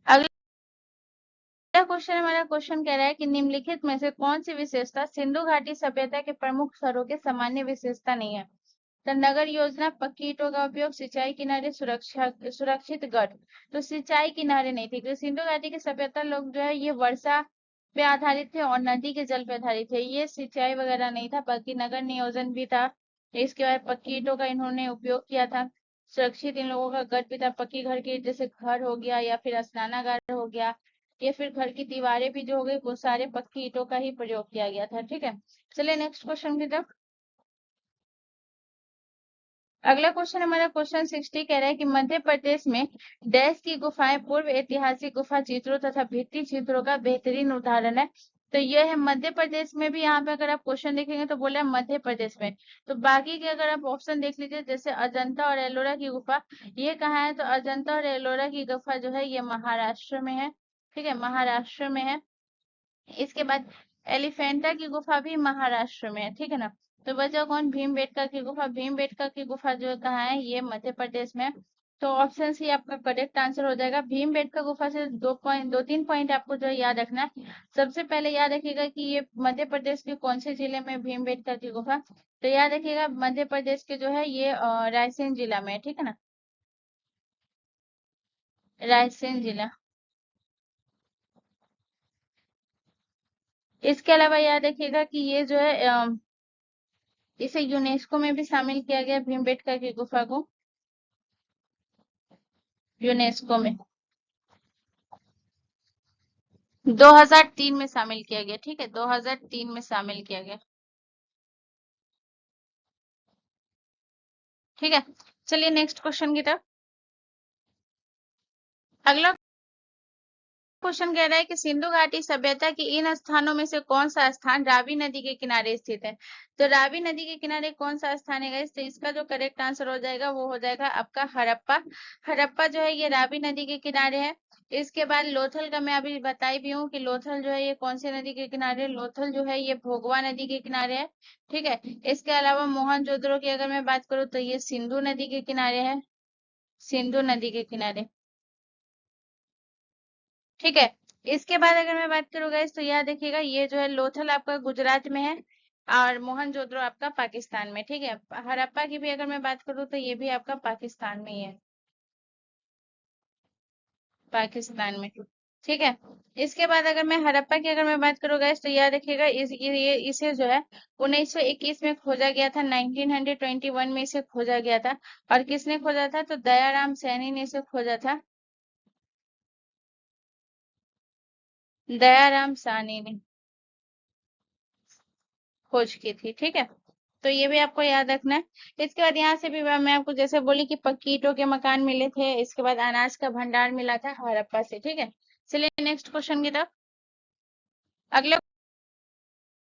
अगला क्वेश्चन हमारा क्वेश्चन कह रहा है कि निम्नलिखित में से कौन सी विशेषता सिंधु घाटी सभ्यता के प्रमुख शहरों के सामान्य विशेषता नहीं है? तो नगर योजना, पक्की ईंटों का उपयोग, सिंचाई किनारे, सुरक्षित गढ़। तो सिंचाई किनारे नहीं थे, क्योंकि सिंधु घाटी की सभ्यता लोग जो है ये वर्षा पे आधारित थे और नदी के जल पे आधारित थे, ये सिंचाई वगैरह नहीं था। बाकी नगर नियोजन भी था। इसके बाद पक्की ईंटों का इन्होंने उपयोग किया था। सुरक्षित इन लोगों का गढ़ भी था, पक्की घर के जैसे घर हो गया या फिर स्नानागार हो गया, या फिर घर की दीवारें भी जो हो गई वो सारे पक्की ईंटों का ही प्रयोग किया गया था, ठीक है। चलिए नेक्स्ट क्वेश्चन की तरफ। अगला क्वेश्चन हमारा क्वेश्चन 60 कह रहा है कि मध्य प्रदेश में डैश की गुफाएं पूर्व ऐतिहासिक गुफा चित्रों तथा भित्ति चित्रों का बेहतरीन उदाहरण है। तो यह है मध्य प्रदेश में भी, यहाँ पे अगर आप क्वेश्चन देखेंगे तो बोला है मध्य प्रदेश में। तो बाकी के अगर आप ऑप्शन देख लीजिए, जैसे अजंता और एलोरा की गुफा, ये कहाँ है? तो अजंता और एलोरा की गुफा जो है ये महाराष्ट्र में है, ठीक है, महाराष्ट्र में है। इसके बाद एलिफेंटा की गुफा भी महाराष्ट्र में है, ठीक है ना। तो बचा कौन? भीमबेटका की गुफा। भीमबेटका की गुफा जो कहाँ है? ये मध्य प्रदेश में है। तो ऑप्शन सी आपका करेक्ट आंसर हो जाएगा। भीमबेटका गुफा से 2 3 पॉइंट आपको जो है याद रखना है। सबसे पहले याद रखिएगा कि ये मध्य प्रदेश के कौन से जिले में भीमबेटका की गुफा? तो याद रखिएगा मध्य प्रदेश के जो है ये रायसेन जिला में है, ठीक है ना, रायसेन जिला। इसके अलावा याद रखिएगा कि ये जो है इसे यूनेस्को में भी शामिल किया गया, भीमबेटका की गुफा को यूनेस्को में 2003 में शामिल किया गया, ठीक है, 2003 में शामिल किया गया, ठीक है। चलिए नेक्स्ट क्वेश्चन की तरफ। अगला क्वेश्चन कह रहा है कि सिंधु घाटी सभ्यता के इन स्थानों में से कौन सा स्थान रावी नदी के किनारे स्थित है? तो रावी नदी के किनारे कौन सा स्थान है गाइस? तो इसका जो करेक्ट आंसर हो जाएगा वो हो जाएगा आपका हड़प्पा। हड़प्पा जो है ये रावी नदी के किनारे है। इसके बाद लोथल का मैं अभी बताई भी हूँ कि लोथल जो है ये कौन सी नदी के किनारे? लोथल जो है ये भोगवा नदी के किनारे है, ठीक है। इसके अलावा मोहनजोदड़ो की अगर मैं बात करूँ तो ये सिंधु नदी के किनारे है, सिंधु नदी के किनारे, ठीक है। इसके बाद अगर मैं बात करूँ गाइस तो याद रखिएगा ये जो है लोथल आपका गुजरात में है, और मोहनजोदड़ो आपका पाकिस्तान में, ठीक है। हड़प्पा की भी अगर मैं बात करूँ तो ये भी आपका पाकिस्तान में ही है। पाकिस्तान में। ठीक है। इसके बाद अगर मैं हड़प्पा की अगर मैं बात करूँ गाइस, तो याद रखिएगा इसे जो है 1921 में खोजा गया था, 1921 में इसे खोजा गया था। और किसने खोजा था? तो दयाराम सैनी ने इसे खोजा था। दयाराम साहनी ने खोज की थी। ठीक है, तो ये भी आपको याद रखना है। इसके बाद यहाँ से भी मैं आपको जैसे बोली कि पक्की ईंटों के मकान मिले थे, इसके बाद अनाज का भंडार मिला था हड़प्पा से। ठीक है, चलिए नेक्स्ट क्वेश्चन की तरफ। अगला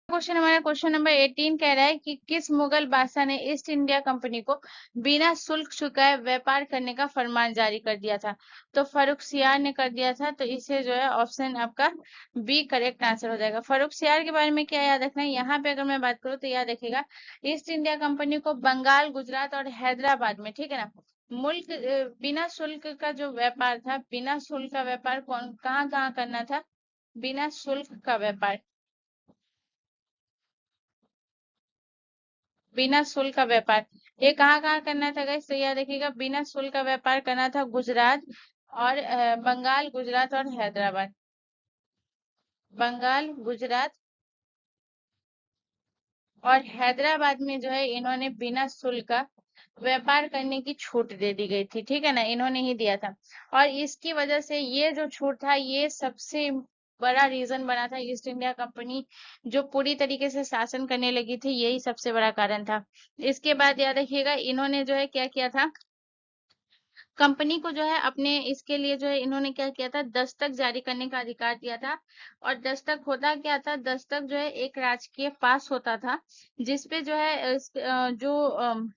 क्वेश्चन हमारा क्वेश्चन नंबर 18 कह रहा है कि किस मुगल बादशाह ने ईस्ट इंडिया कंपनी को बिना शुल्क चुकाए व्यापार करने का फरमान जारी कर दिया था? तो फर्रुखसियार ने कर दिया था। तो इसे जो है ऑप्शन आपका बी करेक्ट आंसर हो जाएगा। फर्रुखसियार के बारे में क्या याद रखना है, यहाँ पे अगर मैं बात करूँ तो याद रखिएगा ईस्ट इंडिया कंपनी को बंगाल, गुजरात और हैदराबाद में, ठीक है ना, मुल्क बिना शुल्क का जो व्यापार था, बिना शुल्क का व्यापार कौन कहाँ कहाँ करना था? बिना शुल्क का व्यापार, बिना शुल्क का व्यापार, ये कहाँ कहाँ करना था गाइस? तो याद रखिएगा बिना शुल्क का व्यापार करना था गुजरात और बंगाल, गुजरात और हैदराबाद। बंगाल, गुजरात और हैदराबाद में जो है इन्होंने बिना शुल्क का व्यापार करने की छूट दे दी गई थी। ठीक है ना, इन्होंने ही दिया था। और इसकी वजह से ये जो छूट था, ये सबसे बड़ा रीजन बना था ईस्ट इंडिया कंपनी जो पूरी तरीके से शासन करने लगी थी, यही सबसे बड़ा कारण था। इसके बाद याद रखिएगा इन्होंने जो है क्या किया था, कंपनी को जो है अपने इसके लिए जो है इन्होंने क्या किया था, दस्तक जारी करने का अधिकार दिया था। और दस्तक होता क्या था? दस्तक जो है एक राजकीय पास होता था, जिसपे जो है जो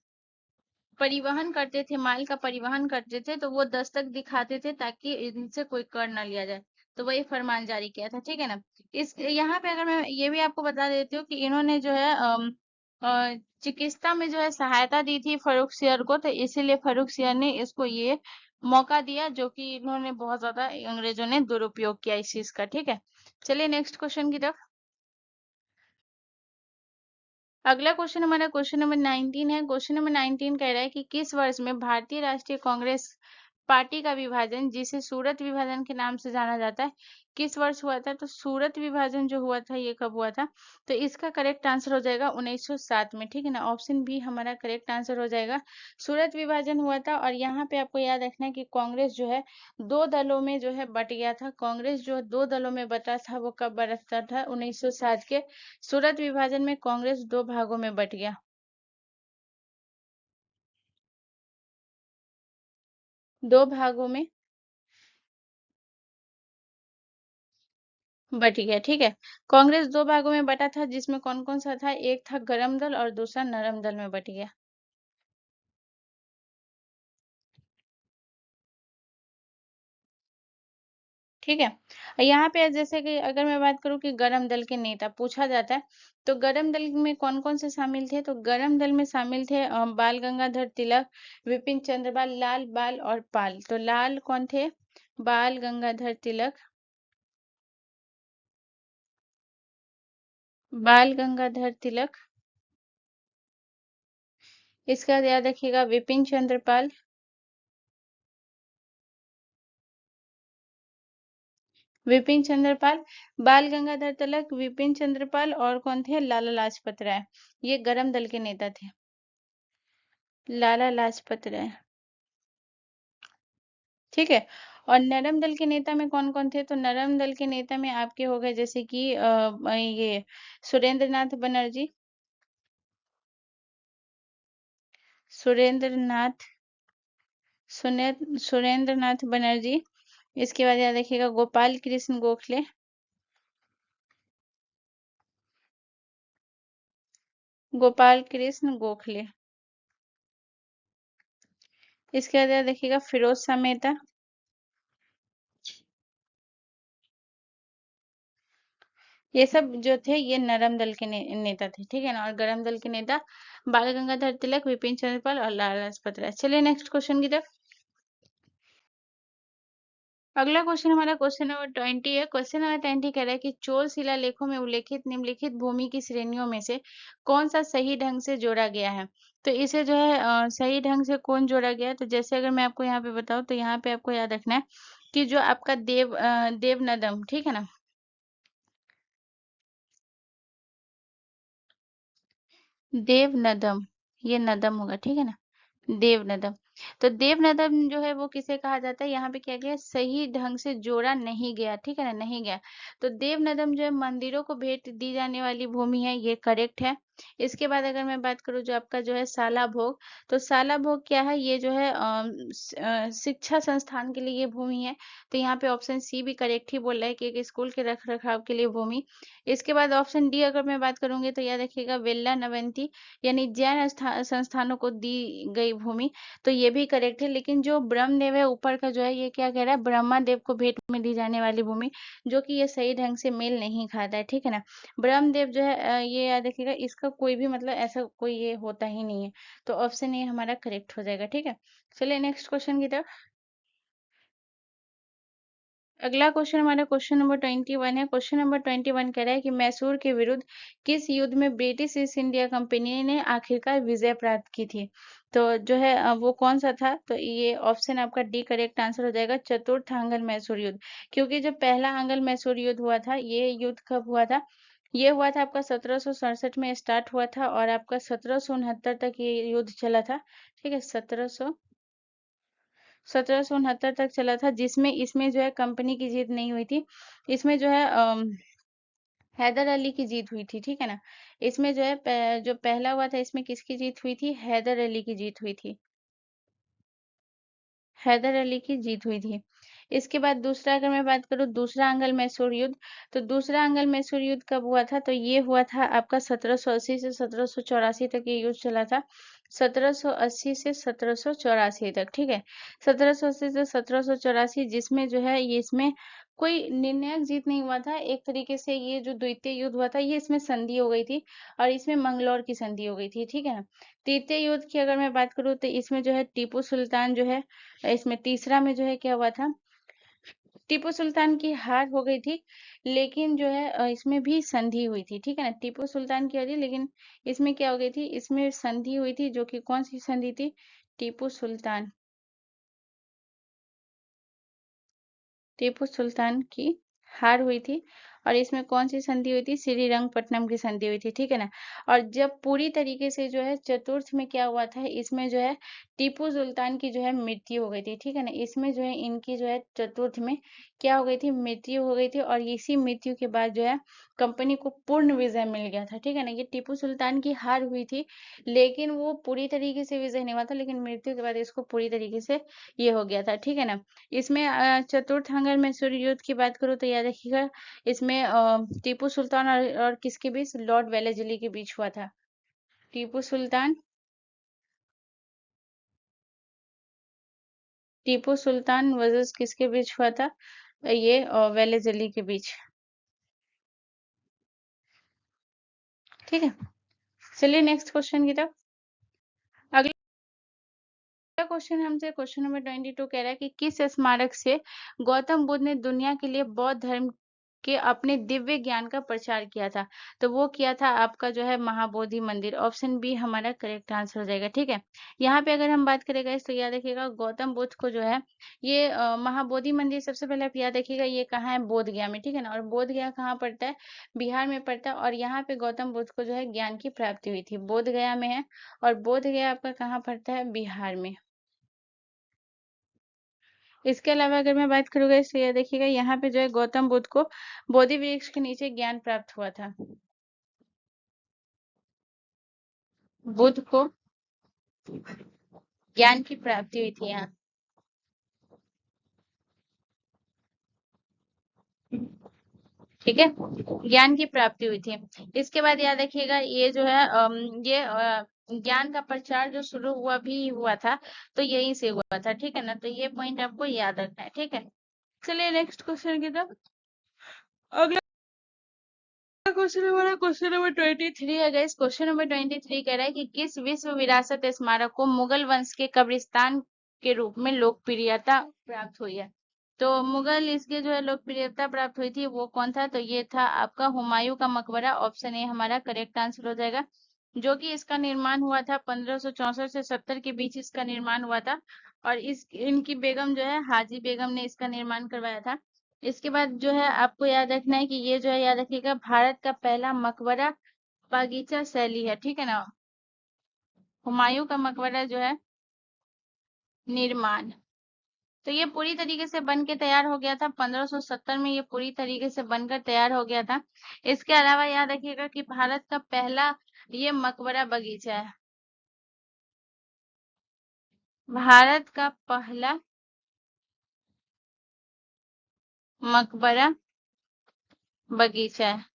परिवहन करते थे, माल का परिवहन करते थे, तो वो दस्तक दिखाते थे ताकि इनसे कोई कर ना लिया जाए। तो वही फरमान जारी किया था। ठीक है ना। इस यहाँ पे अगर मैं ये भी आपको बता देती हूँ कि इन्होंने जो है चिकित्सा में जो है सहायता दी थी फर्रुखसियर को, तो इसीलिए फर्रुखसियर ने इसको ये मौका दिया, जो कि इन्होंने बहुत ज्यादा अंग्रेजों ने दुरुपयोग किया इस चीज का। ठीक है, चलिए नेक्स्ट क्वेश्चन की तरफ। अगला क्वेश्चन हमारा क्वेश्चन नंबर 19 है। क्वेश्चन नंबर 19 कह रहा है कि किस वर्ष में भारतीय राष्ट्रीय कांग्रेस पार्टी का विभाजन, जिसे सूरत विभाजन के नाम से जाना जाता है, किस वर्ष हुआ था? तो सूरत विभाजन जो हुआ था ये कब हुआ था? तो इसका करेक्ट आंसर हो जाएगा 1907 में। ठीक है ना, ऑप्शन बी हमारा करेक्ट आंसर हो जाएगा। सूरत विभाजन हुआ था। और यहाँ पे आपको याद रखना है कि कांग्रेस जो है दो दलों में जो है बट गया था। कांग्रेस जो दो दलों में बटा था वो कब बरसता था? 1907 के सूरत विभाजन में कांग्रेस दो भागों में बट गया। दो भागों में बट गया। ठीक है, कांग्रेस दो भागों में बटा था, जिसमें कौन कौन सा था? एक था गरम दल और दूसरा नरम दल में बट गया। ठीक है, और यहाँ पे जैसे कि अगर मैं बात करूँ कि गरम दल के नेता पूछा जाता है, तो गरम दल में कौन कौन से शामिल थे? तो गरम दल में शामिल थे बाल गंगाधर तिलक, विपिन चंद्रपाल, लाल बाल और पाल। तो लाल कौन थे? बाल गंगाधर तिलक, बाल गंगाधर तिलक। इसका याद रखिएगा विपिन चंद्रपाल, विपिन चंद्रपाल, बाल गंगाधर तिलक, विपिन चंद्रपाल और कौन थे? लाला लाजपत राय। ये गरम दल के नेता थे, लाला लाजपत राय। ठीक है, और नरम दल के नेता में कौन कौन थे? तो नरम दल के नेता में आपके हो गए जैसे कि ये सुरेंद्र नाथ बनर्जी, सुरेंद्र नाथ, सुरेंद्र नाथ बनर्जी। इसके बाद याद रखिएगा गोपाल कृष्ण गोखले, गोपाल कृष्ण गोखले। इसके बाद याद रखिएगा फिरोज शाह मेहता। ये सब जो थे ये नरम दल के नेता थे। ठीक है ना, और गरम दल के नेता बाल गंगाधर तिलक, विपिन चंद्रपाल और लाला लाजपत राय। चलिए नेक्स्ट क्वेश्चन की तरफ। अगला क्वेश्चन हमारा क्वेश्चन नंबर 20 है। क्वेश्चन नंबर 20 कह रहा है कि चोल शिलालेखों में उल्लेखित निम्नलिखित भूमि की श्रेणियों में से कौन सा सही ढंग से जोड़ा गया है? तो इसे जो है सही ढंग से कौन जोड़ा गया है? तो जैसे अगर मैं आपको यहाँ पे बताऊँ, तो यहाँ पे आपको याद रखना है कि जो आपका देवनदम, ठीक है ना, देवनदम, ये नदम होगा, ठीक है ना, देवनदम। तो देवनदम जो है वो किसे कहा जाता है, यहाँ पे क्या गया, सही ढंग से जोड़ा नहीं गया, ठीक है ना, नहीं गया। तो देवनदम जो है मंदिरों को भेंट दी जाने वाली भूमि है, ये करेक्ट है। इसके बाद अगर मैं बात करूँ जो आपका जो है साला भोग, तो साला भोग क्या है, ये जो है शिक्षा संस्थान के लिए ये भूमि है। तो यहाँ पे ऑप्शन सी भी करेक्ट ही बोल रहा है कि एक स्कूल के रख रखाव के लिए भूमि। इसके बाद ऑप्शन डी अगर मैं बात करूंगी तो याद रखिएगा वेल्ला नवंती, यानी जैन संस्थानों को दी गई भूमि। तो ये भी करेक्ट है, लेकिन जो ब्रह्मदेव है ऊपर का जो है ये क्या कह रहा है, ब्रह्मादेव को भेंट में दी जाने वाली भूमि, जो कि ये सही ढंग से मेल नहीं खाता है, ठीक है ना। ब्रह्मदेव जो है ये याद रखिएगा, इसका कोई भी मतलब ऐसा कोई ये होता ही नहीं है। तो ऑप्शन ए हमारा करेक्ट हो जाएगा, ठीक है। चलिए नेक्स्ट क्वेश्चन की तरफ। अगला क्वेश्चन हमारा क्वेश्चन नंबर 21 है। क्वेश्चन नंबर 21 कह रहा है कि मैसूर के विरुद्ध किस युद्ध में ब्रिटिश ईस्ट इंडिया कंपनी ने आखिरकार विजय प्राप्त की थी। तो जो है वो कौन सा था, तो ये ऑप्शन आपका डी करेक्ट आंसर हो जाएगा, चतुर्थ आंग्ल मैसूर युद्ध। क्योंकि जो पहला आंग्ल मैसूर युद्ध हुआ था, ये युद्ध कब हुआ था, ये हुआ था आपका 1767 में स्टार्ट हुआ था और आपका 1769 तक ये युद्ध चला था, ठीक है। 1769 तक चला था, जिसमें इसमें जो है कंपनी की जीत नहीं हुई थी। इसमें जो है हैदर अली की जीत हुई थी, ठीक है ना। इसमें जो है जो पहला हुआ था इसमें किसकी जीत हुई थी, हैदर अली की जीत हुई थी, हैदर अली की जीत हुई थी। इसके बाद दूसरा अगर मैं बात करूँ दूसरा आंग्ल मैसूर युद्ध, तो दूसरा आंग्ल मैसूर युद्ध कब हुआ था, तो ये हुआ था आपका 1780 से 1784 तक ये युद्ध चला था। 1780 से 1784 तक, ठीक है। 1780 से 1784, जिसमें जो है ये इसमें कोई निर्णायक जीत नहीं हुआ था। एक तरीके से ये जो द्वितीय युद्ध हुआ था ये इसमें संधि हो गई थी और इसमें मंगलौर की संधि हो गई थी, ठीक है ना। तृतीय युद्ध की अगर मैं बात करूँ तो इसमें जो है टीपू सुल्तान जो है, इसमें तीसरा में जो है क्या हुआ था, टीपू सुल्तान की हार हो गई थी, लेकिन जो है इसमें भी संधि हुई थी, ठीक है ना। टीपू सुल्तान की हारी, लेकिन इसमें क्या हो गई थी, इसमें संधि हुई थी, जो कि कौन सी संधि थी, टीपू सुल्तान, टीपू सुल्तान की हार हुई थी। और इसमें कौन सी संधि हुई थी, श्रीरंगपट्टनम की संधि हुई थी, ठीक है ना। और जब पूरी तरीके से जो है चतुर्थ में क्या हुआ था, इसमें जो है टीपू सुल्तान की जो है मृत्यु हो गई थी, ठीक है ना। इसमें जो है इनकी जो है चतुर्थ में क्या हो गई थी, मृत्यु हो गई थी, और इसी मृत्यु के बाद जो है कंपनी को पूर्ण विजय मिल गया था, ठीक है ना। ये टीपू सुल्तान की हार हुई थी, लेकिन वो पूरी तरीके से विजय नहीं हुआ था, लेकिन मृत्यु के बाद इसको पूरी तरीके से ये हो गया था, ठीक है ना। इसमें चतुर्थांगल में सूर्य युद्ध की बात करूँ तो याद रखिएगा, इसमें टीपू सुल्तान और किसके बीच, लॉर्ड वेलेस्ली के बीच हुआ था। टीपू सुल्तान, टीपू सुल्तान वर्सेस किसके बीच हुआ था, ये वेलेस्ली के बीच, ठीक है। चलिए नेक्स्ट क्वेश्चन की तरफ। अगला क्वेश्चन हमसे क्वेश्चन नंबर 22 कह रहा है कि किस स्मारक से गौतम बुद्ध ने दुनिया के लिए बौद्ध धर्म के अपने दिव्य ज्ञान का प्रचार किया था। तो वो किया था आपका जो है महाबोधि मंदिर। ऑप्शन बी हमारा करेक्ट आंसर हो जाएगा, ठीक है। यहाँ पे अगर हम बात करेंगे तो याद रखिएगा गौतम बुद्ध को जो है ये महाबोधि मंदिर, सबसे पहले आप याद रखिएगा ये कहाँ है, बोध गया में, ठीक है ना। और बोध गया कहाँ पड़ता है, बिहार में पड़ता है। और यहाँ पे गौतम बुद्ध को जो है ज्ञान की प्राप्ति हुई थी, बोध गया में है। और बोध गया आपका कहाँ पड़ता है, बिहार में। इसके अलावा अगर मैं बात करूँगा तो ये देखिएगा यहाँ पे जो है गौतम बुद्ध को बोधि वृक्ष के नीचे ज्ञान प्राप्त हुआ था। बुद्ध को ज्ञान की प्राप्ति हुई थी यहाँ, ठीक है, ज्ञान की प्राप्ति हुई थी। इसके बाद याद रखिएगा ये जो है ये ज्ञान का प्रचार जो शुरू हुआ भी हुआ था, तो यहीं से हुआ था, ठीक है ना। तो ये पॉइंट आपको याद रखना है, ठीक है। चलिए नेक्स्ट क्वेश्चन की तरफ। अगला क्वेश्चन हमारा क्वेश्चन नंबर 23 है गाइस। क्वेश्चन नंबर 23 कह रहा है कि किस विश्व विरासत स्मारक को मुगल वंश के कब्रिस्तान के रूप में लोकप्रियता प्राप्त हुई है। तो मुगल इसके जो है लोकप्रियता प्राप्त हुई थी वो कौन था, तो ये था आपका हुमायूं का मकबरा। ऑप्शन ए हमारा करेक्ट आंसर हो जाएगा, जो कि इसका निर्माण हुआ था 1564 से 70 के बीच इसका निर्माण हुआ था। और इनकी बेगम जो है हाजी बेगम ने इसका निर्माण करवाया था। इसके बाद जो है आपको याद रखना है कि ये जो है याद रखिएगा भारत का पहला मकबरा बागीचा शैली है, ठीक है ना। हुमायूं का मकबरा जो है निर्माण, तो ये पूरी तरीके से बन के तैयार हो गया था 1570 में, ये पूरी तरीके से बनकर तैयार हो गया था। इसके अलावा याद रखिएगा कि भारत का पहला ये मकबरा बगीचा है, भारत का पहला मकबरा बगीचा है,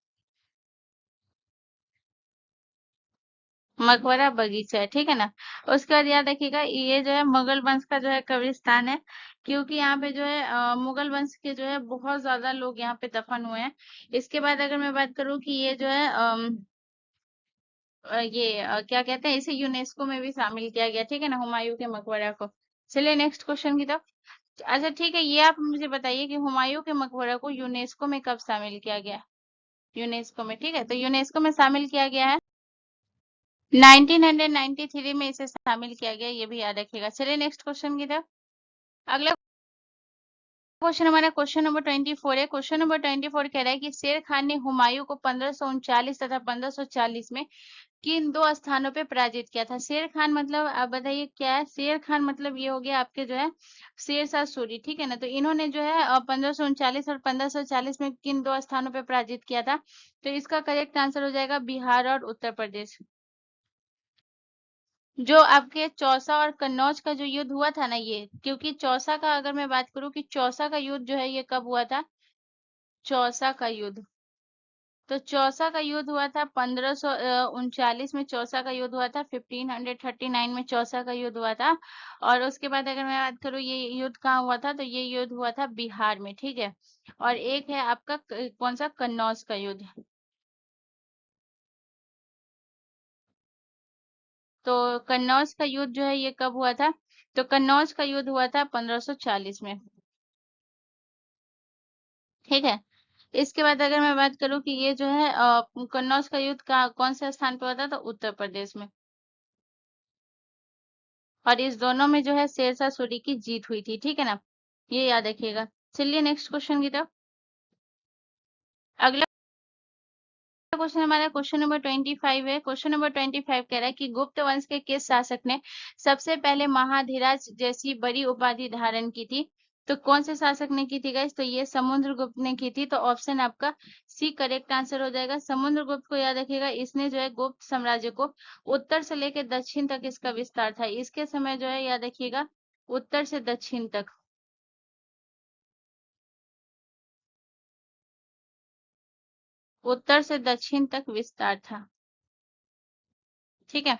मकबरा बगीचा है, ठीक है ना। उसके बाद याद रखिएगा ये जो है मुगल वंश का जो है कब्रिस्तान है, क्योंकि यहाँ पे जो है मुगल वंश के जो है बहुत ज्यादा लोग यहाँ पे दफन हुए हैं। इसके बाद अगर मैं बात करूँ कि ये जो है क्या कहते हैं, इसे यूनेस्को में भी शामिल किया गया, ठीक है ना, हुमायूं के मकबरा को। चलिए नेक्स्ट क्वेश्चन की तरफ। अच्छा ठीक है, ये आप मुझे बताइए कि हुमायूं के मकबरा को यूनेस्को में कब शामिल किया गया। यूनेस्को में, ठीक है, तो यूनेस्को में शामिल किया गया है 1993 में, इसे शामिल किया गया, ये भी याद रखिएगा। चलिए नेक्स्ट क्वेश्चन की तरफ। अगला क्वेश्चन हमारा क्वेश्चन नंबर 24 है। क्वेश्चन नंबर 24 कह रहा है कि शेर खान ने हुमायूं को 1539 तथा 1540 में किन दो स्थानों पे पराजित किया था। शेर खान मतलब आप बताइए क्या है। शेर खान मतलब ये हो गया आपके जो है शेरशाह सूरी, ठीक है ना। तो इन्होंने जो है 1539 और 1540 में किन दो स्थानों पे पराजित किया था, तो इसका करेक्ट आंसर हो जाएगा बिहार और उत्तर प्रदेश। जो आपके चौसा और कन्नौज का जो युद्ध हुआ था ना, ये क्योंकि चौसा का अगर मैं बात करूं कि चौसा का युद्ध जो है ये कब हुआ था, चौसा का युद्ध, तो चौसा का युद्ध हुआ था 1539 में, चौसा का युद्ध हुआ था 1539 में, चौसा का युद्ध हुआ था। और उसके बाद अगर मैं बात करूं ये युद्ध कहाँ हुआ था, तो ये युद्ध हुआ था बिहार में, ठीक है। और एक है आपका कौन सा, कन्नौज का युद्ध। तो कन्नौज का युद्ध जो है ये कब हुआ था, तो कन्नौज का युद्ध हुआ था 1540 में, ठीक है। इसके बाद अगर मैं बात करूं कि ये जो है कन्नौज का युद्ध का कौन से स्थान पे हुआ था, तो उत्तर प्रदेश में। और इस दोनों में जो है शेरशाह सूरी की जीत हुई थी, ठीक है ना, ये याद रखिएगा। चलिए नेक्स्ट क्वेश्चन की तरफ। अगला क्वेश्चन हमारा क्वेश्चन नंबर 25 है। क्वेश्चन नंबर 25 कह रहा है कि गुप्त वंश के किस शासक ने सबसे पहले महाधिराज जैसी बड़ी उपाधि धारण की थी। तो कौन से शासक ने की थी गाइस, तो ये समुद्रगुप्त ने की थी। तो ऑप्शन आपका सी करेक्ट आंसर हो जाएगा। समुद्रगुप्त को याद रखिएगा, इसने जो है गुप्त साम्राज्य को उत्तर से लेकर दक्षिण तक इसका विस्तार था। इसके समय जो है याद रखिएगा उत्तर से दक्षिण तक, उत्तर से दक्षिण तक विस्तार था, ठीक है।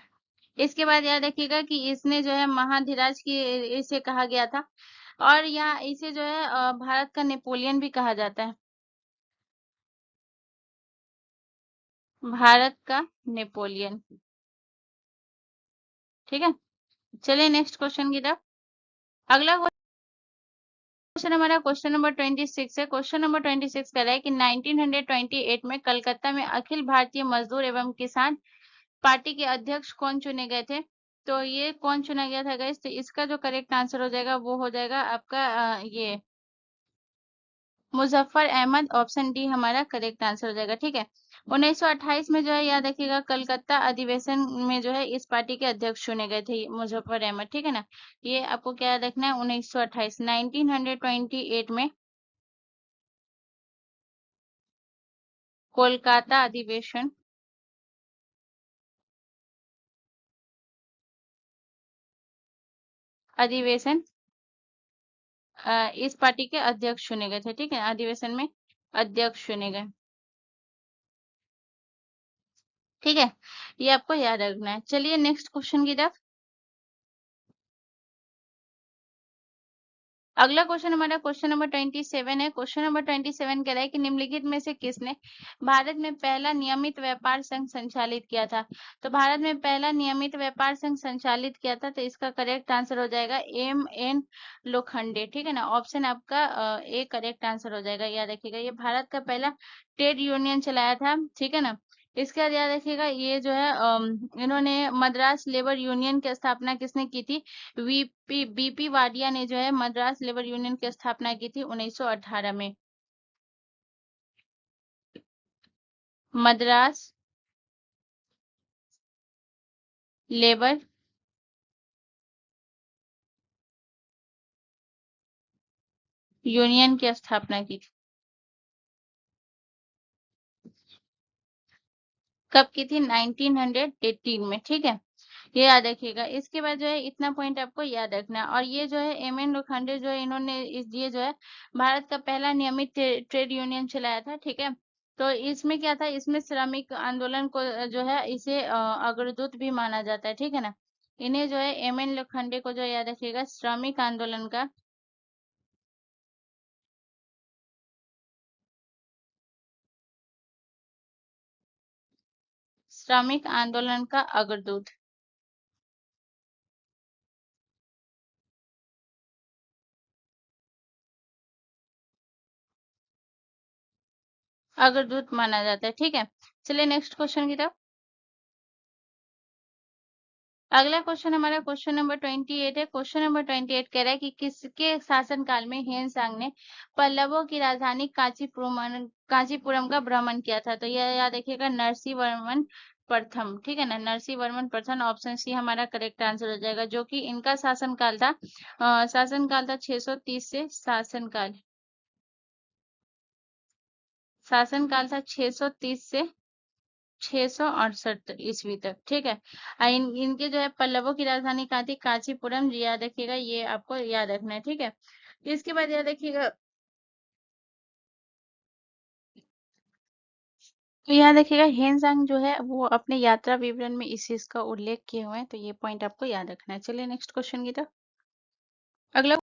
इसके बाद याद रखिएगा कि इसने जो है महाधिराज की इसे कहा गया था। और यहाँ इसे जो है भारत का नेपोलियन भी कहा जाता है, भारत का नेपोलियन, ठीक है। चलिए नेक्स्ट क्वेश्चन की तरफ। अगला क्वेश्चन हमारा क्वेश्चन नंबर 26 है। क्वेश्चन नंबर 26 कह रहा है कि 1928 में कलकत्ता में अखिल भारतीय मजदूर एवं किसान पार्टी के अध्यक्ष कौन चुने गए थे। तो ये कौन चुना गया था गाइस, तो इसका जो करेक्ट आंसर हो जाएगा वो हो जाएगा आपका ये मुजफ्फर अहमद, ऑप्शन डी हमारा करेक्ट आंसर हो जाएगा, ठीक है। 1928 में जो है याद रखिएगा कलकत्ता अधिवेशन में जो है इस पार्टी के अध्यक्ष चुने गए थे मुजफ्फर अहमद, ठीक है ना। ये आपको क्या याद रखना है, 1928 1928 में कोलकाता अधिवेशन, अधिवेशन इस पार्टी के अध्यक्ष चुने गए थे, ठीक है, अधिवेशन में अध्यक्ष चुने गए, ठीक है। ये आपको याद रखना है। चलिए नेक्स्ट क्वेश्चन की तरफ। अगला क्वेश्चन हमारा क्वेश्चन नंबर 27 है। क्वेश्चन नंबर 27 कह रहा है कि निम्नलिखित में से किसने भारत में पहला नियमित व्यापार संघ संचालित किया था। तो भारत में पहला नियमित व्यापार संघ संचालित किया था, तो इसका करेक्ट आंसर हो जाएगा M.N. लोखंडे, ठीक है ना। ऑप्शन आपका ए करेक्ट आंसर हो जाएगा। याद रखिएगा ये भारत का पहला ट्रेड यूनियन चलाया था, ठीक है ना। इसके बाद याद रखिएगा ये जो है इन्होंने मद्रास लेबर यूनियन की स्थापना किसने की थी? बीपी वाडिया ने जो है मद्रास लेबर यूनियन की स्थापना की थी 1918 में। मद्रास लेबर यूनियन की स्थापना की थी। कब की थी? 1918 में। ठीक है, ये याद रखिएगा। इसके बाद जो है इतना पॉइंट आपको याद रखना है। और ये जो है एम.एन. लोखंडे जो है इन्होंने ये जो है भारत का पहला नियमित ट्रेड यूनियन चलाया था। ठीक है, तो इसमें क्या था, इसमें श्रमिक आंदोलन को जो है इसे अग्रदूत भी माना जाता है। ठीक है ना, इन्हें जो है एम.एन. लोखंडे को जो याद रखिएगा श्रमिक आंदोलन का अग्रदूत अग्रदूत माना जाता है। ठीक है, चलिए नेक्स्ट क्वेश्चन की तरफ। अगला क्वेश्चन हमारा क्वेश्चन नंबर 28 है। क्वेश्चन नंबर 28 कह रहा है कि किसके शासनकाल में हेनसांग ने पल्लवों की राजधानी कांचीपुरम का भ्रमण किया था? तो यह याद रखिएगा नरसिंह वर्मन प्रथम। ठीक है ना, नरसिंह वर्मन प्रथम, ऑप्शन सी हमारा करेक्ट आंसर हो जाएगा। जो कि इनका शासनकाल था 630 से शासनकाल था 630 से 668 ईस्वी तक। ठीक है, इनके जो है पल्लवों की राजधानी कहाँ थी? कांचीपुरम। याद रखिएगा, ये आपको याद रखना है। ठीक है, इसके बाद याद रखिएगा, तो याद रखिएगा हेनजांग जो है वो अपने यात्रा विवरण में इस चीज का उल्लेख किए हुए हैं, तो ये पॉइंट आपको याद रखना है। चलिए नेक्स्ट क्वेश्चन की तरफ। अगला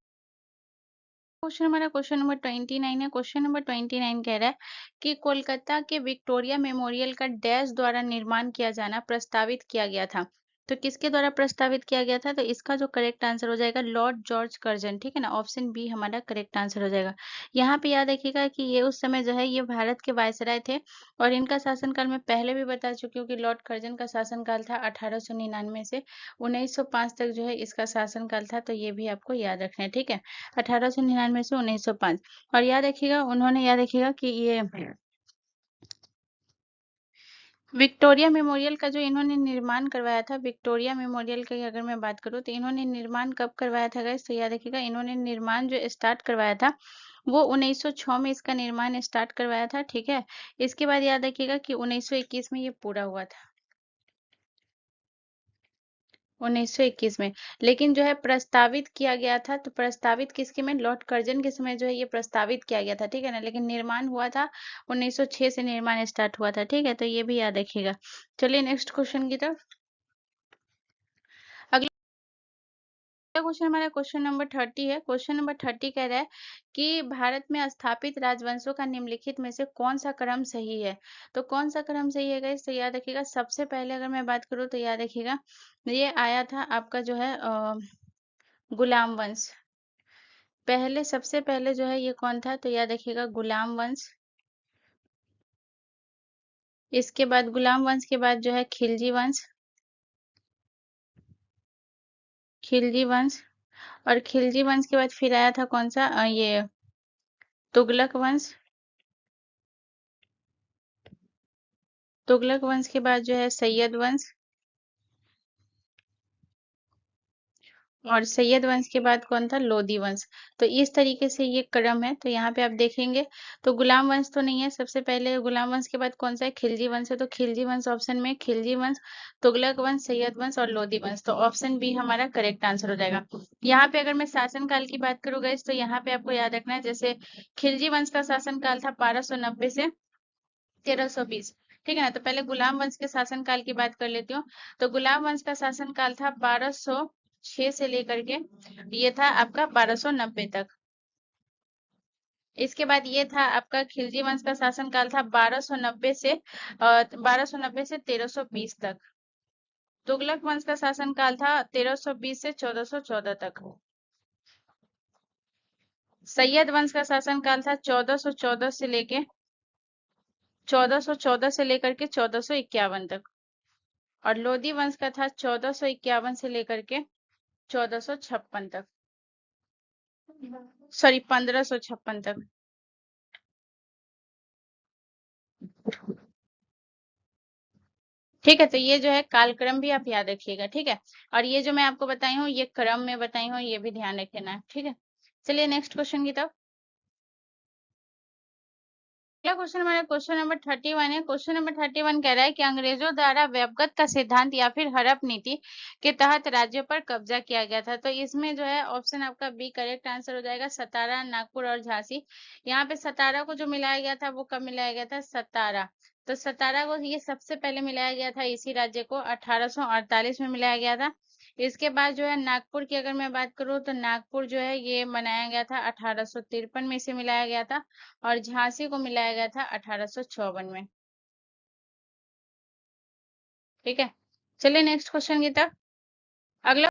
क्वेश्चन हमारा क्वेश्चन नंबर 29 है। क्वेश्चन नंबर 29 कह रहा है कि कोलकाता के विक्टोरिया मेमोरियल का डैश द्वारा निर्माण किया जाना प्रस्तावित किया गया था? तो किसके द्वारा प्रस्तावित किया गया था? तो इसका जो करेक्ट आंसर हो जाएगा लॉर्ड जॉर्ज कर्जन। ठीक है ना, ऑप्शन बी हमारा करेक्ट आंसर हो जाएगा। यहाँ पे याद रखिएगा कि ये उस समय जो है ये भारत के वायसराय थे, और इनका शासनकाल में पहले भी बता चुकी हूँ कि लॉर्ड कर्जन का शासनकाल था 1899 से 1905 तक जो है इसका शासनकाल था। तो ये भी आपको याद रखना है। ठीक है, 1899 से 1905। और याद रखिएगा उन्होंने, याद रखिएगा कि ये विक्टोरिया मेमोरियल का जो इन्होंने निर्माण करवाया था, विक्टोरिया मेमोरियल की अगर मैं बात करूँ तो इन्होंने निर्माण कब करवाया था गाइस? तो याद रखिएगा इन्होंने निर्माण जो स्टार्ट करवाया था वो 1906 में इसका निर्माण स्टार्ट करवाया था। ठीक है, इसके बाद याद रखिएगा कि 1921 में ये पूरा हुआ था। 1921 में। लेकिन जो है प्रस्तावित किया गया था, तो प्रस्तावित किसके में? लॉर्ड कर्जन के समय जो है ये प्रस्तावित किया गया था। ठीक है ना, लेकिन निर्माण हुआ था 1906 से निर्माण स्टार्ट हुआ था। ठीक है, तो ये भी याद रखिएगा। चलिए नेक्स्ट क्वेश्चन की तरफ। अगला क्वेश्चन हमारा क्वेश्चन नंबर 30 है। क्वेश्चन नंबर 30 कह रहा है कि भारत में स्थापित राजवंशों का निम्नलिखित में से कौन सा क्रम सही है? तो कौन सा क्रम सही है गाइस? तो याद रखिएगा सबसे पहले अगर मैं बात करूँ तो याद रखिएगा ये आया था आपका जो है गुलाम वंश। पहले सबसे पहले जो है ये कौन था? तो याद रखिएगा गुलाम वंश। इसके बाद गुलाम वंश के बाद जो है खिलजी वंश। खिलजी वंश, और खिलजी वंश के बाद फिर आया था कौन सा? ये तुगलक वंश। तुगलक वंश के बाद जो है सैयद वंश, और सैयद वंश के बाद कौन था? लोदी वंश। तो इस तरीके से ये क्रम है। तो यहाँ पे आप देखेंगे तो गुलाम वंश तो नहीं है, सबसे पहले गुलाम वंश के बाद कौन सा है? खिलजी वंश है। तो खिलजी वंश ऑप्शन में, खिलजी वंश, तुगलक वंश, सैयद वंश और लोदी वंश। तो ऑप्शन बी हमारा करेक्ट आंसर हो जाएगा। यहाँ पे अगर मैं शासनकाल की बात करूँ गाइस तो यहाँ पे आपको याद रखना है, जैसे खिलजी वंश का शासनकाल था 1290 से 1320। ठीक है ना, तो पहले गुलाम वंश के शासनकाल की बात कर लेती हूँ। तो गुलाम वंश का शासनकाल था 1206 से लेकर के ये था आपका 1290 तक। इसके बाद ये था आपका खिलजी वंश का शासनकाल था 1290 से 1320 तक। तुगलक वंश का शासनकाल था 1320 से 1414 तक। सैयद वंश का शासनकाल था 1414 से लेके 1414 से लेकर के 1451 तक, और लोधी वंश का था 1451 से लेकर के 1456 तक, सॉरी 1556 तक। ठीक है, तो ये जो है कालक्रम भी आप याद रखिएगा, ठीक है। और ये जो मैं आपको बताई हूँ ये क्रम में बताई हूँ, ये भी ध्यान रखना है, ठीक है। चलिए नेक्स्ट क्वेश्चन की तरफ। अगला क्वेश्चन हमारा क्वेश्चन नंबर 31 है। क्वेश्चन नंबर 31 कह रहा है कि अंग्रेजों द्वारा व्यवगत का सिद्धांत या फिर हड़प नीति के तहत राज्यों पर कब्जा किया गया था। तो इसमें जो है ऑप्शन आपका बी करेक्ट आंसर हो जाएगा, सतारा, नागपुर और झांसी। यहाँ पे सतारा को जो मिलाया गया था वो कब मिलाया गया था, सतारा। तो सतारा को ये सबसे पहले मिलाया गया था, इसी राज्य को 1848 में मिलाया गया था। इसके बाद जो है नागपुर की अगर मैं बात करूँ तो नागपुर जो है ये बनाया गया था 1853 में, इसे मिलाया गया था। और झांसी को मिलाया गया था 1854 में। ठीक है, चलिए नेक्स्ट क्वेश्चन की तरफ। अगला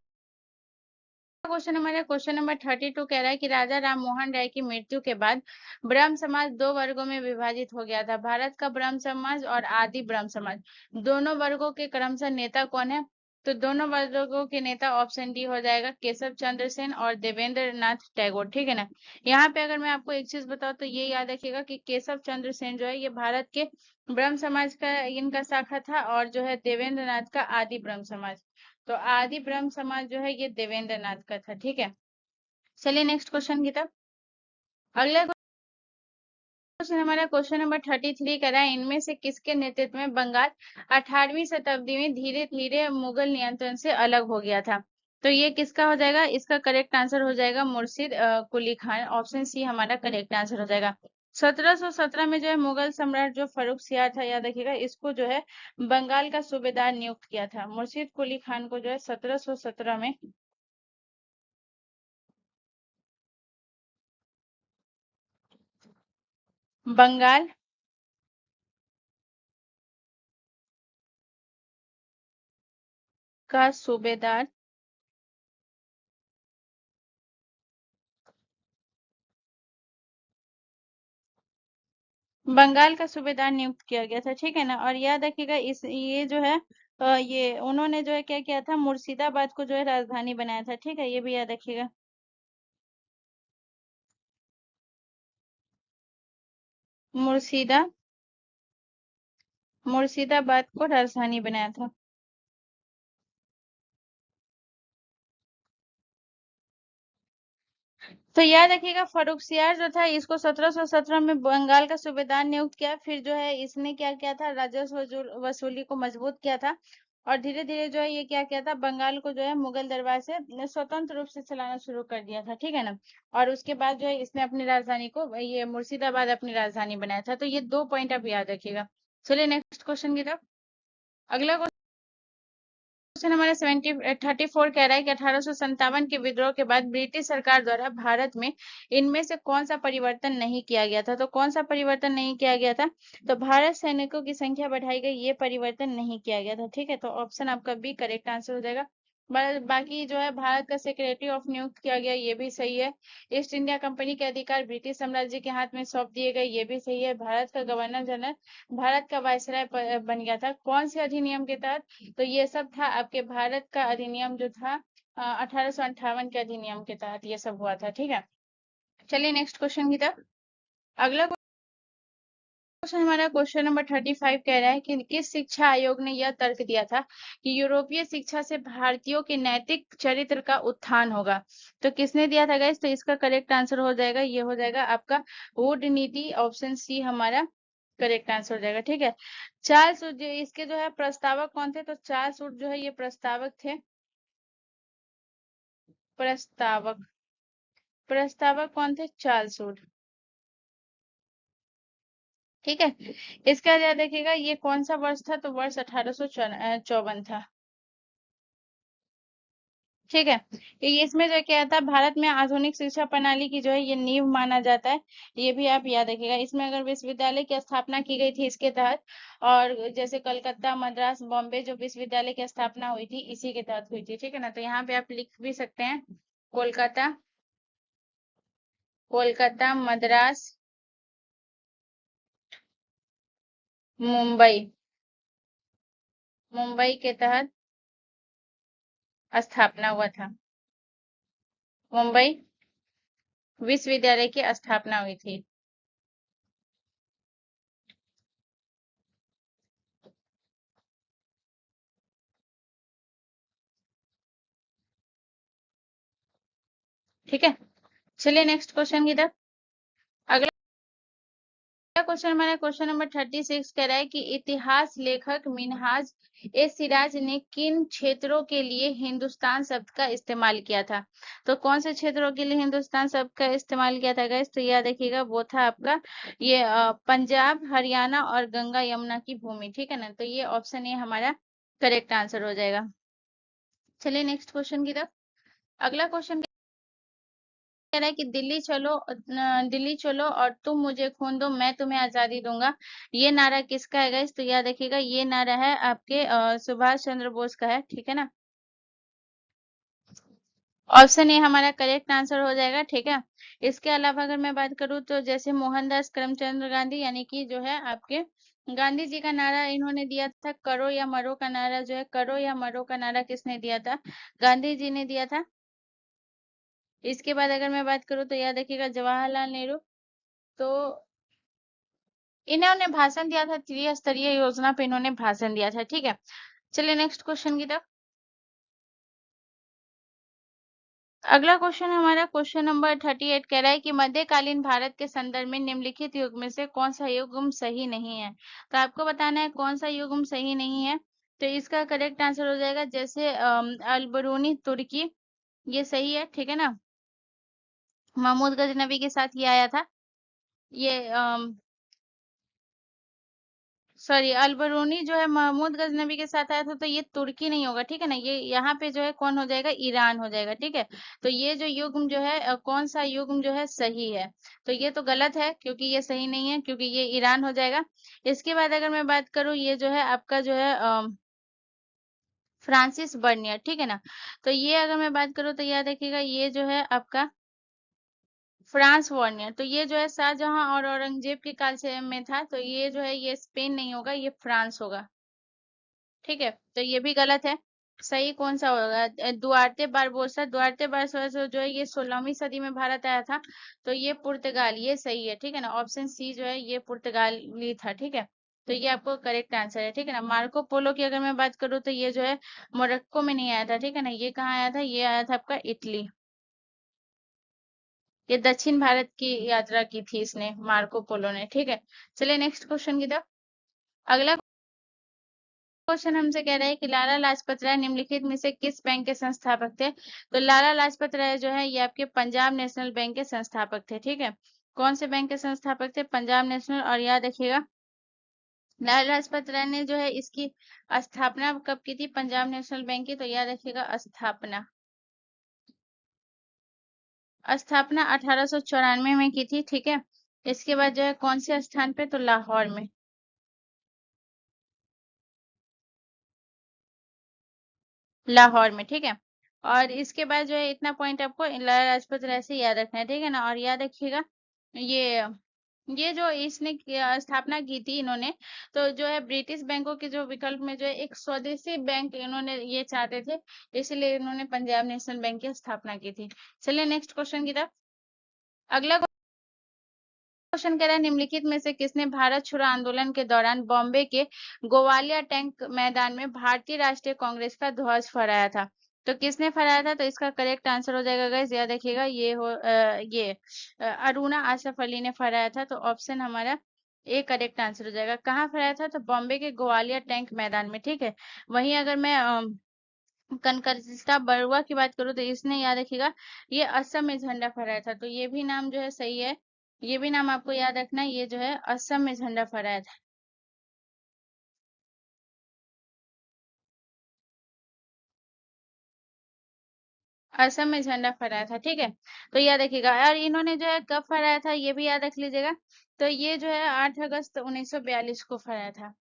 क्वेश्चन हमारा क्वेश्चन नंबर 32 कह रहा है कि राजा राम मोहन राय की मृत्यु के बाद ब्रह्म समाज दो वर्गों में विभाजित हो गया था, भारत का ब्रह्म समाज और आदि ब्रह्म समाज। दोनों वर्गों के क्रमशः नेता कौन है, तो दोनों वर्गों के नेता ऑप्शन डी हो जाएगा, केशव चंद्र सेन और देवेंद्र नाथ टैगोर। ठीक है ना। यहाँ पे अगर मैं आपको एक चीज बताऊं तो ये याद रखिएगा कि केशव चंद्र सेन जो है ये भारत के ब्रह्म समाज का इनका शाखा था, और जो है देवेंद्र नाथ का आदि ब्रह्म समाज। तो आदि ब्रह्म समाज जो है ये देवेंद्र नाथ का था। ठीक है, चलिए नेक्स्ट क्वेश्चन की तरफ। अगला क्वेश्चन हमारा क्वेश्चन नंबर 33 कह रहा है इनमें से किसके नेतृत्व में बंगाल 18वीं शताब्दी में धीरे धीरे मुगल नियंत्रण से अलग हो गया था। तो ये किसका हो जाएगा, इसका करेक्ट आंसर हो जाएगा मुर्शिद कुली खान, ऑप्शन सी हमारा करेक्ट आंसर हो जाएगा। 1717 में जो है मुगल सम्राट जो फर्रुख सियार था, याद रखिएगा, इसको जो है बंगाल का सूबेदार नियुक्त किया था। मुर्शिद कुली खान को जो है 1717 में बंगाल का सूबेदार बंगाल का सूबेदार नियुक्त किया गया था। ठीक है ना। और याद रखिएगा इस ये जो है ये उन्होंने जो है क्या किया था, मुर्शिदाबाद को जो है राजधानी बनाया था। ठीक है, ये भी याद रखिएगा। मुर्शिदा मुर्शिदाबाद को राजधानी बनाया था। तो याद रखिएगा फर्रुखसियार जो था इसको 1717 में बंगाल का सूबेदार नियुक्त किया। फिर जो है इसने क्या किया था, राजस्व वसूली को मजबूत किया था। और धीरे धीरे जो है ये क्या किया था, बंगाल को जो है मुगल दरबार से स्वतंत्र रूप से चलाना शुरू कर दिया था। ठीक है ना। और उसके बाद जो है इसने अपनी राजधानी को ये मुर्शिदाबाद अपनी राजधानी बनाया था। तो ये 2 पॉइंट आप याद रखिएगा। चलिए नेक्स्ट क्वेश्चन की तरफ। अगला क्वेश्चन हमारा 34 कह रहा है कि 1857 के विद्रोह के बाद ब्रिटिश सरकार द्वारा भारत में इनमें से कौन सा परिवर्तन नहीं किया गया था। तो कौन सा परिवर्तन नहीं किया गया था, तो भारत सैनिकों की संख्या बढ़ाई गई, ये परिवर्तन नहीं किया गया था। ठीक है, तो ऑप्शन आपका बी करेक्ट आंसर हो जाएगा। बाकी जो है भारत का सेक्रेटरी ऑफ नियुक्त किया गया, ये भी सही है। ईस्ट इंडिया कंपनी के अधिकार ब्रिटिश साम्राज्य के हाथ में सौंप दिए गए, ये भी सही है। भारत का गवर्नर जनरल भारत का वायसराय बन गया था, कौन से अधिनियम के तहत, तो ये सब था आपके भारत का अधिनियम जो था 1858 के अधिनियम के तहत ये सब हुआ था। ठीक है, चलिए नेक्स्ट क्वेश्चन की तरफ। अगला क्वेश्चन हमारा क्वेश्चन नंबर 35 कह रहा है कि किस शिक्षा आयोग ने यह तर्क दिया था कि यूरोपीय शिक्षा से भारतीयों के नैतिक चरित्र का उत्थान होगा। तो किसने दिया था गाइस, तो इसका करेक्ट आंसर हो जाएगा, ये हो जाएगा आपका वुड नीति, ऑप्शन सी हमारा करेक्ट आंसर हो जाएगा। ठीक है, चार्ल्स वुड इसके जो है प्रस्तावक कौन थे, तो चार्ल्स वुड जो है ये प्रस्तावक थे। प्रस्तावक प्रस्तावक कौन थे, चार्ल्स वुड। ठीक है, इसका याद रखिएगा ये कौन सा वर्ष था, तो वर्ष 1854 था। ठीक है, ये इसमें जो क्या था, भारत में आधुनिक शिक्षा प्रणाली की जो है ये नींव माना जाता है। ये भी आप याद रखिएगा। इसमें अगर विश्वविद्यालय की स्थापना की गई थी इसके तहत, और जैसे कलकत्ता, मद्रास, बॉम्बे जो विश्वविद्यालय की स्थापना हुई थी इसी के तहत हुई थी। ठीक है ना, तो यहाँ पे आप लिख भी सकते हैं कोलकाता, कोलकाता, मद्रास, मुंबई, मुंबई के तहत स्थापना हुआ था। मुंबई विश्वविद्यालय की स्थापना हुई थी। ठीक है, चलिए नेक्स्ट क्वेश्चन की तरफ। अगला क्वेश्चन हमारा क्वेश्चन नंबर 36 कह रहा है कि इतिहास लेखक मिनहाज ए सिराज ने किन क्षेत्रों के लिए हिंदुस्तान शब्द का इस्तेमाल किया था? तो कौन से क्षेत्रों के लिए हिंदुस्तान शब्द का इस्तेमाल किया था गाइस? तो यह देखिएगा वो था आपका ये पंजाब, हरियाणा और गंगा यमुना की भूमि। ठीक है ना, तो ये ऑप्शन ए हमारा करेक्ट आंसर हो जाएगा। चलिए नेक्स्ट क्वेश्चन की तरफ। अगला क्वेश्चन कह रहा है कि दिल्ली चलो और तुम मुझे खून दो मैं तुम्हें आजादी दूंगा। ये नारा किसका है गाइस? तो याद रखिएगा ये नारा है आपके सुभाष चंद्र बोस का है। ठीक है ना, ऑप्शन ए हमारा करेक्ट आंसर हो जाएगा। ठीक है, इसके अलावा अगर मैं बात करूं तो जैसे मोहनदास करमचंद गांधी यानी कि जो है आपके गांधी जी का नारा इन्होंने दिया था करो या मरो का नारा, जो है करो या मरो का नारा किसने दिया था? गांधी जी ने दिया था। इसके बाद अगर मैं बात करूं तो याद रखिएगा जवाहरलाल नेहरू। तो इन्होंने भाषण दिया था, त्रिस्तरीय योजना पे इन्होंने भाषण दिया था। ठीक है, चलिए नेक्स्ट क्वेश्चन की तरफ। अगला क्वेश्चन हमारा क्वेश्चन नंबर 38 कह रहा है कि मध्यकालीन भारत के संदर्भ में निम्नलिखित युग में से कौन सा युग्म सही नहीं है? तो आपको बताना है कौन सा युग्म सही नहीं है। तो इसका करेक्ट आंसर हो जाएगा जैसे अलबरूनी तुर्की, ये सही है। ठीक है ना, महमूद गजनबी के साथ ये आया था। ये सॉरी अलबरूनी जो है महमूद गजनबी के साथ आया था, तो ये तुर्की नहीं होगा। ठीक है ना, ये यहाँ पे जो है कौन हो जाएगा? ईरान हो जाएगा। ठीक है, तो ये जो युग्म जो है कौन सा युग्म जो है सही है? तो ये तो गलत है क्योंकि ये सही नहीं है, क्योंकि ये ईरान हो जाएगा। इसके बाद अगर मैं बात करूं ये जो है आपका जो है फ्रांसिस बर्नियर। ठीक है ना, तो ये अगर मैं बात करूं तो याद रखिएगा ये जो है आपका फ्रांस वार्नियर। तो ये जो है शाहजहां और औरंगजेब के काल से में था, तो ये जो है ये स्पेन नहीं होगा, ये फ्रांस होगा। ठीक है, तो ये भी गलत है। सही कौन सा होगा? Duarte Barbosa. दुआर्ते बारबोसा जो है ये 16वीं सदी में भारत आया था, तो ये पुर्तगाल, ये सही है। ठीक है ना, ऑप्शन सी जो है ये पुर्तगाली था। ठीक है, तो ये आपको करेक्ट आंसर है। ठीक है ना, मार्को पोलो की अगर मैं बात करूँ तो ये जो है मोरक्को में नहीं आया था। ठीक है ना, ये कहाँ आया था? ये आया था आपका इटली। ये दक्षिण भारत की यात्रा की थी इसने, मार्को पोलो ने। ठीक है, चलिए नेक्स्ट क्वेश्चन की तरफ। अगला क्वेश्चन हमसे कह रहा है कि लाला लाजपत राय निम्नलिखित में से किस बैंक के संस्थापक थे? तो लाला लाजपत राय जो है ये आपके पंजाब नेशनल बैंक के संस्थापक थे। ठीक है, कौन से बैंक के संस्थापक थे? पंजाब नेशनल। और याद रखिएगा लाला लाजपत राय ने जो है इसकी स्थापना कब की थी पंजाब नेशनल बैंक की? तो याद रखिएगा स्थापना स्थापना 1894 में की थी। ठीक है, इसके बाद जो है कौन से स्थान पे? तो लाहौर में। लाहौर में। ठीक है, और इसके बाद जो है इतना पॉइंट आपको लाला लाजपत राय से याद रखना है। ठीक है ना, और याद रखिएगा ये ये जो इसने स्थापना की थी इन्होंने, तो जो है ब्रिटिश बैंकों के जो विकल्प में जो है एक स्वदेशी बैंक इन्होंने ये चाहते थे, इसलिए इन्होंने पंजाब नेशनल बैंक की स्थापना की थी। चलिए नेक्स्ट क्वेश्चन की तरफ। अगला क्वेश्चन कह रहा है निम्नलिखित में से किसने भारत छोड़ो आंदोलन के दौरान बॉम्बे के गोवालिया टैंक मैदान में भारतीय राष्ट्रीय कांग्रेस का ध्वज फहराया था? तो किसने फहराया था? तो इसका करेक्ट आंसर हो जाएगा गाइस, याद रखिएगा ये अरुणा आसफ अली ने फहराया था। तो ऑप्शन हमारा ए करेक्ट आंसर हो जाएगा। कहाँ फहराया था? तो बॉम्बे के गोवालिया टैंक मैदान में। ठीक है, वहीं अगर मैं कनकरस्ता बरुआ की बात करूँ तो इसने याद रखिएगा ये असम में झंडा फहराया था। तो ये भी नाम जो है सही है, ये भी नाम आपको याद रखना है, ये जो है असम में झंडा फहराया था। असम में झंडा फहराया था। ठीक है, तो याद रखिएगा। और इन्होंने जो है कब फहराया था ये भी याद रख लीजिएगा। तो ये जो है 8 अगस्त 1942 को फहराया था।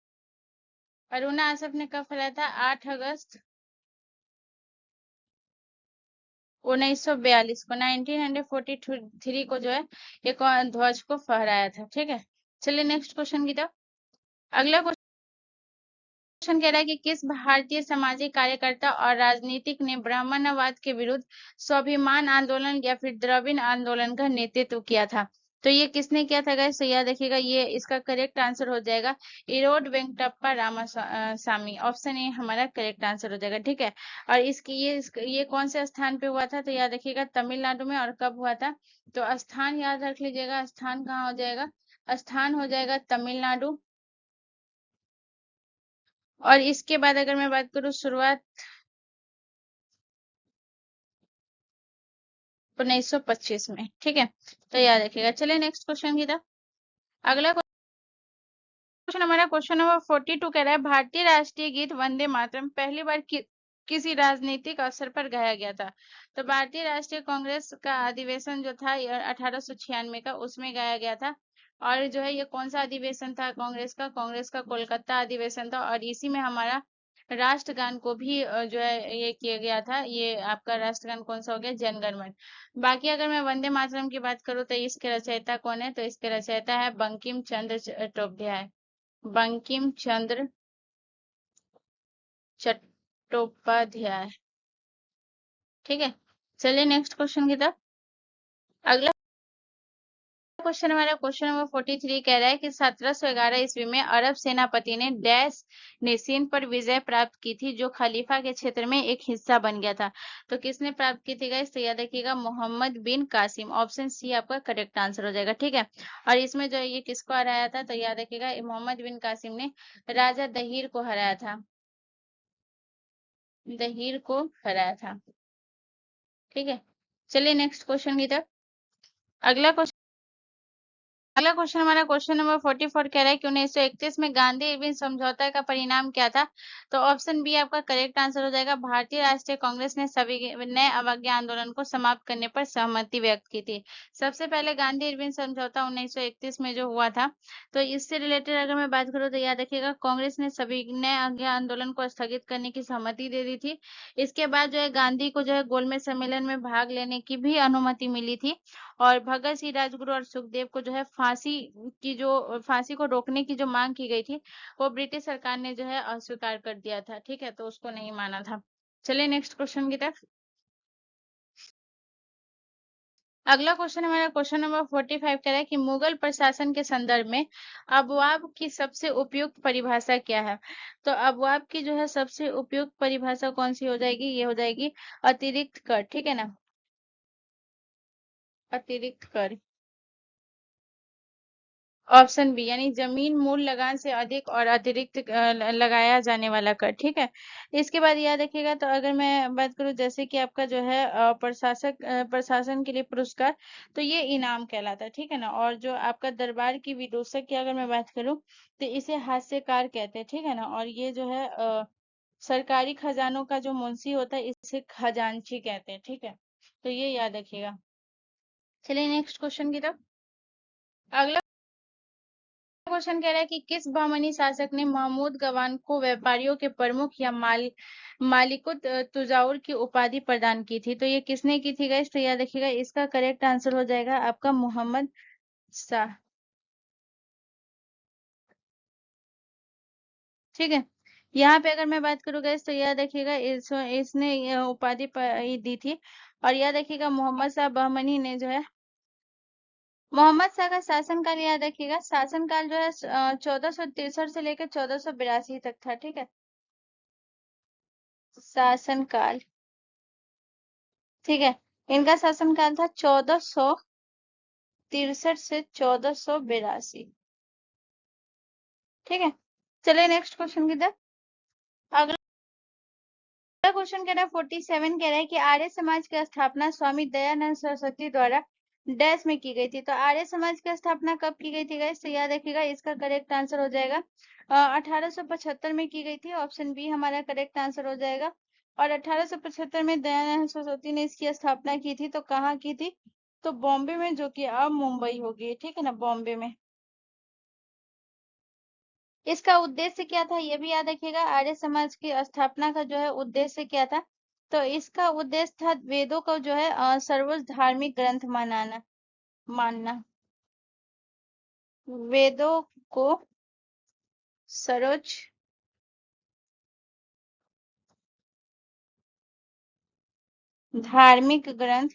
अरुणा आसफ ने कब फहराया था? 8 अगस्त 1942 को, 1943 को जो है एक ध्वज को फहराया था। ठीक है, चलिए नेक्स्ट क्वेश्चन की तरफ। अगला क्वेश्चन कह रहा है कि किस भारतीय सामाजिक कार्यकर्ता और राजनीतिक ने ब्राह्मणवाद के विरुद्ध स्वाभिमान आंदोलन या फिर द्रविड़ आंदोलन का नेतृत्व किया था। तो ये किसने किया था गाइस? तो याद रखिएगा, ये इसका करेक्ट आंसर हो जाएगा इरोड वेंकटप्पा रामासामी। ऑप्शन ए हमारा करेक्ट आंसर हो जाएगा, ठीक है। और ये कौन से स्थान पे हुआ था? तो याद रखिएगा तमिलनाडु में। और कब हुआ था? तो स्थान याद रख लीजिएगा, स्थान कहाँ हो जाएगा? स्थान हो जाएगा तमिलनाडु। और इसके बाद अगर मैं बात करूँ शुरुआत 1925 में, ठीक है। तो याद रखिएगा। चलिए नेक्स्ट क्वेश्चन की तरफ। अगला क्वेश्चन हमारा क्वेश्चन नंबर 42 कह रहा है भारतीय राष्ट्रीय गीत वंदे मातरम पहली बार किसी राजनीतिक अवसर पर गाया गया था। तो भारतीय राष्ट्रीय कांग्रेस का अधिवेशन जो था 1896 का, उसमें गाया गया था। और जो है ये कौन सा अधिवेशन था कांग्रेस का कोलकाता अधिवेशन था। और इसी में हमारा राष्ट्रगान को भी जो है ये किया गया था। ये आपका राष्ट्रगान कौन सा हो गया? जनगण मन। बाकी अगर मैं वंदे मातरम की बात करूँ तो इसके रचयिता कौन है? तो इसके रचयिता है बंकिम चंद्र चट्टोपाध्याय। बंकिम चंद्र चट्टोपाध्याय, ठीक है। चलिए नेक्स्ट क्वेश्चन की तरफ। अगला क्वेश्चन हमारा क्वेश्चन नंबर 43 कह रहा है कि 1711 ईस्वी में अरब सेनापति ने डैश ने सिंध पर विजय प्राप्त की थी, जो खलीफा के क्षेत्र में एक हिस्सा बन गया था। तो किसने प्राप्त की थी गाइस? तो याद रखिएगा मोहम्मद बिन कासिम। ऑप्शन सी आपका करेक्ट आंसर हो जाएगा, ठीक है। और इसमें जो है ये किसको हराया था? तो याद रखिएगा मोहम्मद बिन कासिम ने राजा दहीर को हराया था। दहीर को हराया था, ठीक है। चलिए नेक्स्ट क्वेश्चन की तरफ। अगला क्वेश्चन हमारा क्वेश्चन नंबर 44 कह रहा है कि 1931 में गांधी इरविन समझौता का परिणाम क्या था? तो ऑप्शन बी आपका करेक्ट आंसर हो जाएगा भारतीय राष्ट्रीय कांग्रेस ने सभी नए अवज्ञा आंदोलन को समाप्त करने पर सहमति व्यक्त की थी। सबसे पहले गांधी इरविन समझौता 1931 में जो हुआ था, तो इससे रिलेटेड अगर मैं बात करूँ तो याद रखिएगा कांग्रेस ने सभी नए अवज्ञा आंदोलन को स्थगित करने की सहमति दे दी थी। इसके बाद जो है गांधी को जो है गोलमेज सम्मेलन में भाग लेने की भी अनुमति मिली थी। और भगत सिंह राजगुरु और सुखदेव को जो है फांसी को रोकने की जो मांग की गई थी, वो ब्रिटिश सरकार ने जो है अस्वीकार कर दिया था, ठीक है। तो उसको नहीं माना था। चलिए नेक्स्ट क्वेश्चन की तरफ। अगला क्वेश्चन हमारा क्वेश्चन नंबर 45 कह रहा है कि मुगल प्रशासन के संदर्भ में अबवाब की सबसे उपयुक्त परिभाषा क्या है? तो अबवाब की जो है सबसे उपयुक्त परिभाषा कौन सी हो जाएगी? ये हो जाएगी अतिरिक्त कर, ठीक है ना। अतिरिक्त कर। ऑप्शन बी यानी जमीन मूल लगान से अधिक और अतिरिक्त लगाया जाने वाला कर, ठीक है। इसके बाद याद रखिएगा, तो अगर मैं बात करूं जैसे कि आपका जो है प्रशासन के लिए पुरस्कार, तो ये इनाम कहलाता है, ठीक है ना। और जो आपका दरबार की विदूषक की अगर मैं बात करूं तो इसे हास्यकार कहते हैं, ठीक है ना। और ये जो है सरकारी खजानों का जो मुंशी होता है इसे खजांची कहते हैं, ठीक है। तो ये याद रखिएगा। चलिए नेक्स्ट क्वेश्चन की तरफ। अगला क्वेश्चन कह रहा है कि किस बहमनी शासक ने महमूद गवान को व्यापारियों के प्रमुख या मालिकुत तुजाउर की उपाधि प्रदान की थी? तो ये किसने की थी गाइस? तो याद रखिएगा इसका करेक्ट आंसर हो जाएगा आपका मोहम्मद शाह, ठीक है। यहाँ पे अगर मैं बात करूँ गाइस तो याद रखिएगा इसने ये उपाधि ये दी थी। और याद रखिएगा मोहम्मद शाह बहमनी ने जो है मोहम्मद शाह का शासनकाल याद रखिएगा, शासनकाल जो है 1463 से लेकर 1482 तक था, ठीक है। शासनकाल, ठीक है। इनका शासनकाल था 1463 से 1482, ठीक है। चलिए नेक्स्ट क्वेश्चन की तरफ। अगला क्वेश्चन कह रहा है 47 कह रहा है कि आर्य समाज की स्थापना स्वामी दयानंद सरस्वती द्वारा डैश में की गई थी। तो आर्य समाज की स्थापना कब की गई थी गाइस? तो याद रखिएगा इसका करेक्ट आंसर हो जाएगा 1875 में की गई थी। ऑप्शन बी हमारा करेक्ट आंसर हो जाएगा। और 1875 में दयानंद सरस्वती ने इसकी स्थापना की थी, तो कहाँ की थी? तो बॉम्बे में, जो कि अब मुंबई होगी, ठीक है ना, बॉम्बे में। इसका उद्देश्य क्या था ये भी याद रखिएगा, आर्य समाज की स्थापना का जो है उद्देश्य क्या था? तो इसका उद्देश्य था वेदों को जो है सर्वोच्च धार्मिक ग्रंथ मानना। वेदों को सरोज। धार्मिक ग्रंथ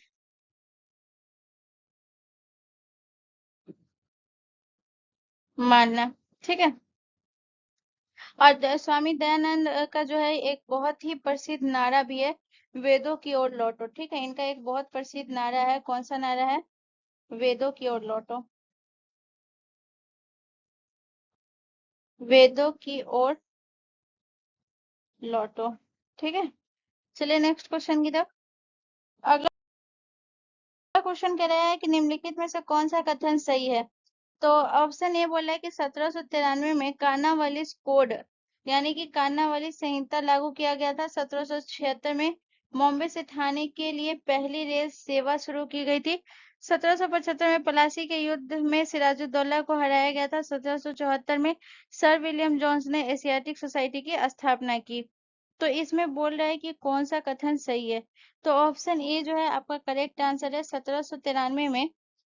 मानना। ठीक है। और स्वामी दयानंद का जो है एक बहुत ही प्रसिद्ध नारा भी है, वेदों की ओर लौटो। ठीक है, इनका एक बहुत प्रसिद्ध नारा है, कौन सा नारा है? वेदों की ओर लौटो। वेदों की ओर लौटो। ठीक है, चलिए नेक्स्ट क्वेश्चन की तरफ। अगला क्वेश्चन कह रहा है कि निम्नलिखित में से कौन सा कथन सही है? तो ऑप्शन ए बोला है कि 1793 में कार्नावालिस कोड यानी कि कार्नावालिस संहिता लागू किया गया था। 1776 में बॉम्बे से ठाणे के लिए पहली रेल सेवा शुरू की गई थी। 1775 में प्लासी के युद्ध में सिराजुद्दौला को हराया गया था। 1774 में सर विलियम जोन्स ने एशियाटिक सोसाइटी की स्थापना की। तो इसमें बोल रहा है कि कौन सा कथन सही है। तो ऑप्शन ए जो है आपका करेक्ट आंसर है। 1793 में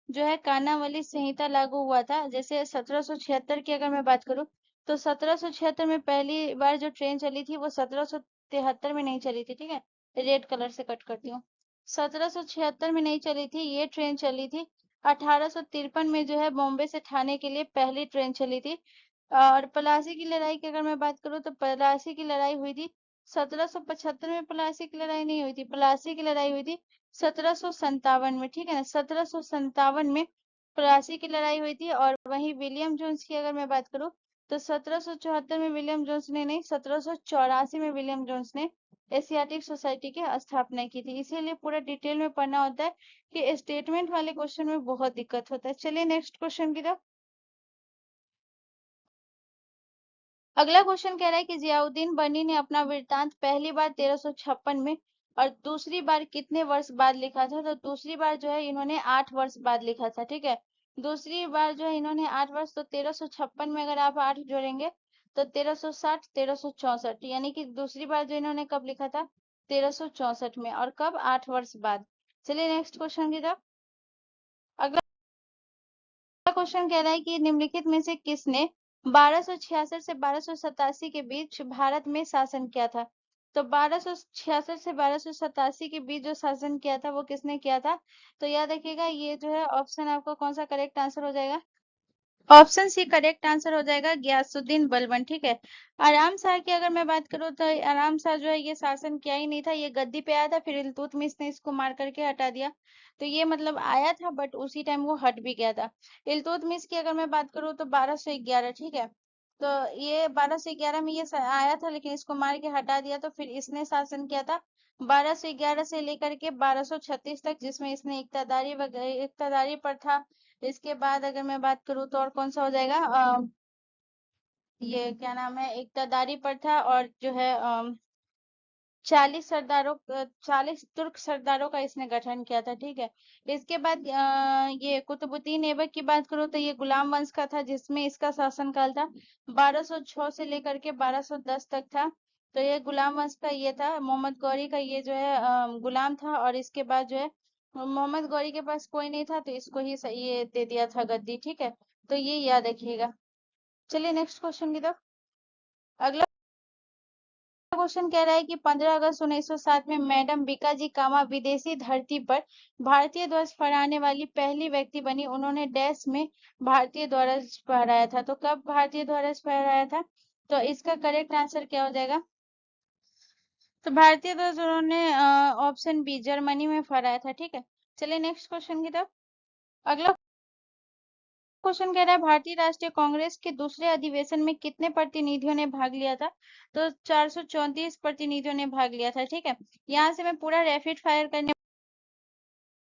जो है कानावली संहिता लागू हुआ था। जैसे 1776 की अगर मैं बात करूं तो 1776 में पहली बार जो ट्रेन चली थी वो 1773 में नहीं चली थी। ठीक है, रेड कलर से कट करती हूँ। 1776 में नहीं चली थी, ये ट्रेन चली थी 1853 में जो है बॉम्बे से ठाणे के लिए पहली ट्रेन चली थी। और प्लासी की लड़ाई की अगर मैं बात करूं तो प्लासी की लड़ाई हुई थी 1775 में। प्लासी की लड़ाई नहीं हुई थी, प्लासी की लड़ाई हुई थी 1757 में। ठीक है ना, 1757 में प्लासी की लड़ाई हुई थी। और वहीं विलियम जोन्स की अगर मैं बात करूं तो 1774 में विलियम जोन्स ने नहीं, 1784 में विलियम जोन्स ने एशियाटिक सोसाइटी की स्थापना की थी। इसीलिए पूरा डिटेल में पढ़ना होता है कि स्टेटमेंट वाले क्वेश्चन में बहुत दिक्कत होता है। चलिए नेक्स्ट क्वेश्चन की तरफ। अगला क्वेश्चन कह रहा है कि जियाउद्दीन बनी ने अपना वृत्तांत पहली बार 1356 में और दूसरी बार कितने वर्ष बाद लिखा था? तो दूसरी बार जो है इन्होंने 8 वर्ष बाद लिखा था। ठीक है, दूसरी बार जो है इन्होंने 8 वर्ष, तो 1356 में अगर आप 8 जोड़ेंगे तो 1360, 1364, यानी कि दूसरी बार जो इन्होंने कब लिखा था? 1364 में। और कब? 8 वर्ष बाद। चलिए नेक्स्ट क्वेश्चन की तरफ। अगला क्वेश्चन कह रहा है कि निम्नलिखित में से किसने 1266 से 1287 के बीच भारत में शासन किया था? तो 1266 से 1287 के बीच जो शासन किया था वो किसने किया था? तो याद रखिएगा, ये जो है ऑप्शन आपका कौन सा करेक्ट आंसर हो जाएगा? ऑप्शन सी करेक्ट आंसर हो जाएगा, गयासुद्दीन बलबन। ठीक है, आराम शाह की अगर मैं बात करूं तो आराम शाह जो है ये शासन किया ही नहीं था, ये गद्दी पे आया था, फिर इल्तुतमिश ने इसको मार करके हटा दिया। तो ये मतलब आया था बट उसी टाइम वो हट भी गया था। इल्तुतमिश की अगर मैं बात करूं तो 1211। ठीक है, तो ये 1211 में ये आया था लेकिन इसको मार के हटा दिया, तो फिर इसने शासन किया था 1211 से लेकर के 1236 तक, जिसमें इसने इक्तादारी प्रथा। इसके बाद अगर मैं बात करूँ तो और कौन सा हो जाएगा, ये क्या नाम है, इक्तादारी प्रथा। और जो है 40 तुर्क सरदारों का इसने गठन किया था। ठीक है, इसके बाद ये कुतुबुद्दीन ऐबक की बात करूँ तो ये गुलाम वंश का था, जिसमें इसका शासनकाल था 1206 से लेकर के 1210 तक था। तो ये गुलाम वंश का ये था। मोहम्मद गौरी का ये जो है गुलाम था। और इसके बाद जो है मोहम्मद गौरी के पास कोई नहीं था तो इसको ही ये दे दिया था गद्दी। ठीक है, तो ये याद रखिएगा। चलिए नेक्स्ट क्वेश्चन की तरफ। अगला क्वेश्चन कह रहा है कि 15 अगस्त 1907 में मैडम बीकाजी कामा विदेशी धरती पर भारतीय ध्वज फहराने वाली पहली व्यक्ति बनी। उन्होंने डैश में भारतीय ध्वज फहराया था। तो कब भारतीय ध्वज फहराया था? तो इसका करेक्ट आंसर क्या हो जाएगा? तो भारतीय ध्वज उन्होंने ऑप्शन बी जर्मनी में फहराया था। ठीक है, चलिए नेक्स्ट क्वेश्चन की तरफ। अगला क्वेश्चन कह रहा है भारतीय राष्ट्रीय कांग्रेस के दूसरे अधिवेशन में कितने प्रतिनिधियों ने भाग लिया था? तो 434 प्रतिनिधियों ने भाग लिया था। ठीक है, यहाँ से मैं पूरा रैपिड फायर करने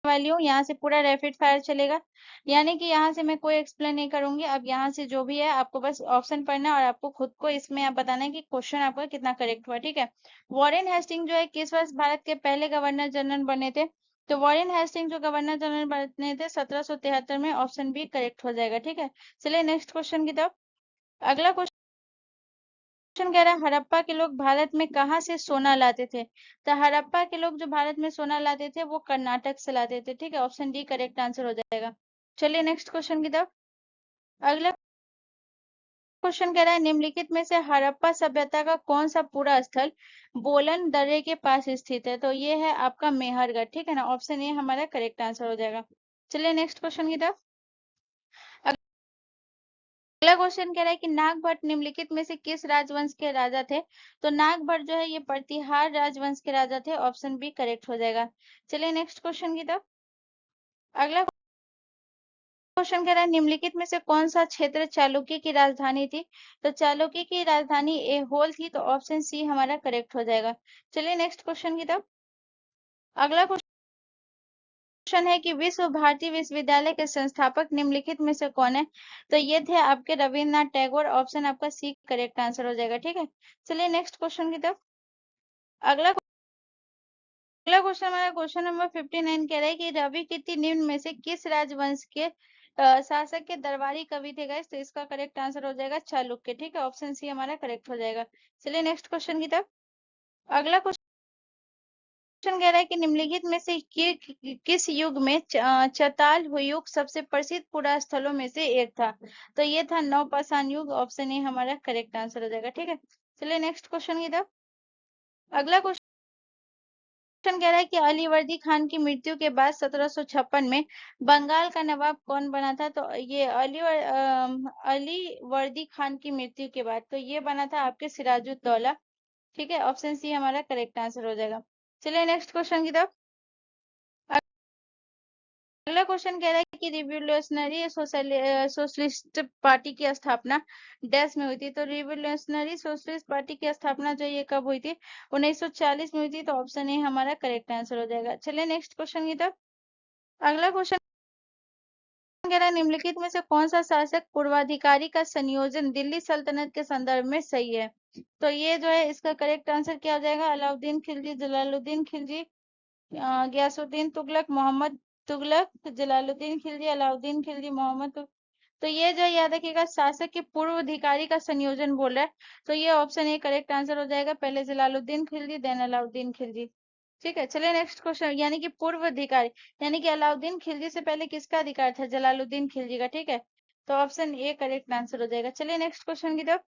वाली हूँ, यहाँ से पूरा रैपिड फायर चलेगा, यानी कि यहाँ से मैं कोई एक्सप्लेन नहीं करूंगी। अब यहाँ से जो भी है आपको बस ऑप्शन पढ़ना है और आपको खुद को इसमें आप बताना है कि क्वेश्चन आपका कितना करेक्ट हुआ। ठीक है, वॉरेन हेस्टिंग जो है किस वर्ष भारत के पहले गवर्नर जनरल बने थे? तो वॉरेन हेस्टिंग जो गवर्नर जनरल बने थे 1773 में। ऑप्शन बी करेक्ट हो जाएगा। ठीक है, चलिए नेक्स्ट क्वेश्चन की तरफ। अगला क्वेश्चन कह रहा है हड़प्पा के लोग भारत में कहाँ से सोना लाते थे? तो हड़प्पा के लोग जो भारत में सोना लाते थे वो कर्नाटक से लाते थे। ठीक है, ऑप्शन डी करेक्ट आंसर हो जाएगा। चलिए नेक्स्ट क्वेश्चन की तरफ। अगला क्वेश्चन कह रहा है निम्नलिखित में से हड़प्पा सभ्यता का कौन सा पूरा स्थल बोलन दर्रे के पास स्थित है? तो ये है आपका मेहरगढ़, ठीक है ना। ऑप्शन ए हमारा करेक्ट आंसर हो जाएगा। चलिए नेक्स्ट क्वेश्चन की तरफ। अगला क्वेश्चन कह रहा है कि नागभट्ट निम्नलिखित में से किस राजवंश के राजा थे? तो नागभट्ट जो है ये प्रतिहार राजवंश के राजा थे। ऑप्शन बी करेक्ट हो जाएगा। चलिए नेक्स्ट क्वेश्चन की तरफ। अगला क्वेश्चन कह रहा है निम्नलिखित में से कौन सा क्षेत्र चालुक्य की राजधानी थी? तो चालुक्य की राजधानी एहोल थी। तो ऑप्शन सी हमारा करेक्ट हो जाएगा। चलिए नेक्स्ट क्वेश्चन की तरफ। अगला क्वेश्चन है कि विश्व भारती विश्वविद्यालय के संस्थापक निम्नलिखित में से कौन है? तो ये थे आपके रविन्द्रनाथ टैगोर। ऑप्शन आपका सी करेक्ट आंसर हो जाएगा, ठीक है। चलिए नेक्स्ट क्वेश्चन की तरफ। अगला क्वेश्चन हमारा क्वेश्चन नंबर 59 कह रहा है कि रवि कीर्ति निम्न में से किस राजवंश के शासक के दरबारी कवि थे गाइस? तो इसका करेक्ट आंसर हो जाएगा चालुक्य, ठीक है। ऑप्शन सी हमारा करेक्ट हो जाएगा। चलिए नेक्स्ट क्वेश्चन की तरफ। अगला क्वेश्चन कह रहा है कि निम्नलिखित में से किस युग में चताल युग सबसे प्रसिद्ध पुरा स्थलों में से एक था? तो ये था नवपाषाण युग। ऑप्शन ए हमारा करेक्ट आंसर हो जाएगा, ठीक है। चलिए नेक्स्ट क्वेश्चन की तरफ। अगला क्वेश्चन कह रहा है कि अलीवर्दी खान की मृत्यु के बाद 1756 में बंगाल का नवाब कौन बना था? तो ये अलीवर्दी खान की मृत्यु के बाद तो ये बना था आपके सिराजुद्दौला, ठीक है। ऑप्शन सी हमारा करेक्ट आंसर हो जाएगा। चलिए नेक्स्ट क्वेश्चन की तरफ। अगला क्वेश्चन कह रहा है कि रिवोल्यूशनरी सोशलिस्ट पार्टी की स्थापना डैश में हुई थी? तो रिवोल्यूशनरी सोशलिस्ट पार्टी की स्थापना जो ये कब हुई थी? 1940 में हुई थी। तो ऑप्शन ए हमारा करेक्ट आंसर हो जाएगा। चलिए नेक्स्ट क्वेश्चन की तरफ। अगला क्वेश्चन कह रहा है निम्नलिखित में से कौन सा शासक पूर्वाधिकारी का संयोजन दिल्ली सल्तनत के संदर्भ में सही है? तो ये जो है इसका करेक्ट आंसर क्या हो जाएगा? अलाउद्दीन खिलजी, जलालुद्दीन खिलजी, गयासुद्दीन तुगलक, मोहम्मद तुगलक, जलालुद्दीन खिलजी, अलाउद्दीन खिलजी, मोहम्मद तुगलक। तो ये जो याद रखिएगा शासक के पूर्व अधिकारी का संयोजन बोल रहा है। तो ये ऑप्शन ए करेक्ट आंसर हो जाएगा। पहले जलालुद्दीन खिलजी देन अलाउद्दीन खिलजी, ठीक है। चलिए नेक्स्ट क्वेश्चन, यानी कि पूर्व अधिकारी यानी कि अलाउद्दीन खिलजी से पहले किसका अधिकार था? जलालुद्दीन खिलजी का, ठीक है। तो ऑप्शन ए करेक्ट आंसर हो जाएगा। चलिए नेक्स्ट क्वेश्चन की तरफ।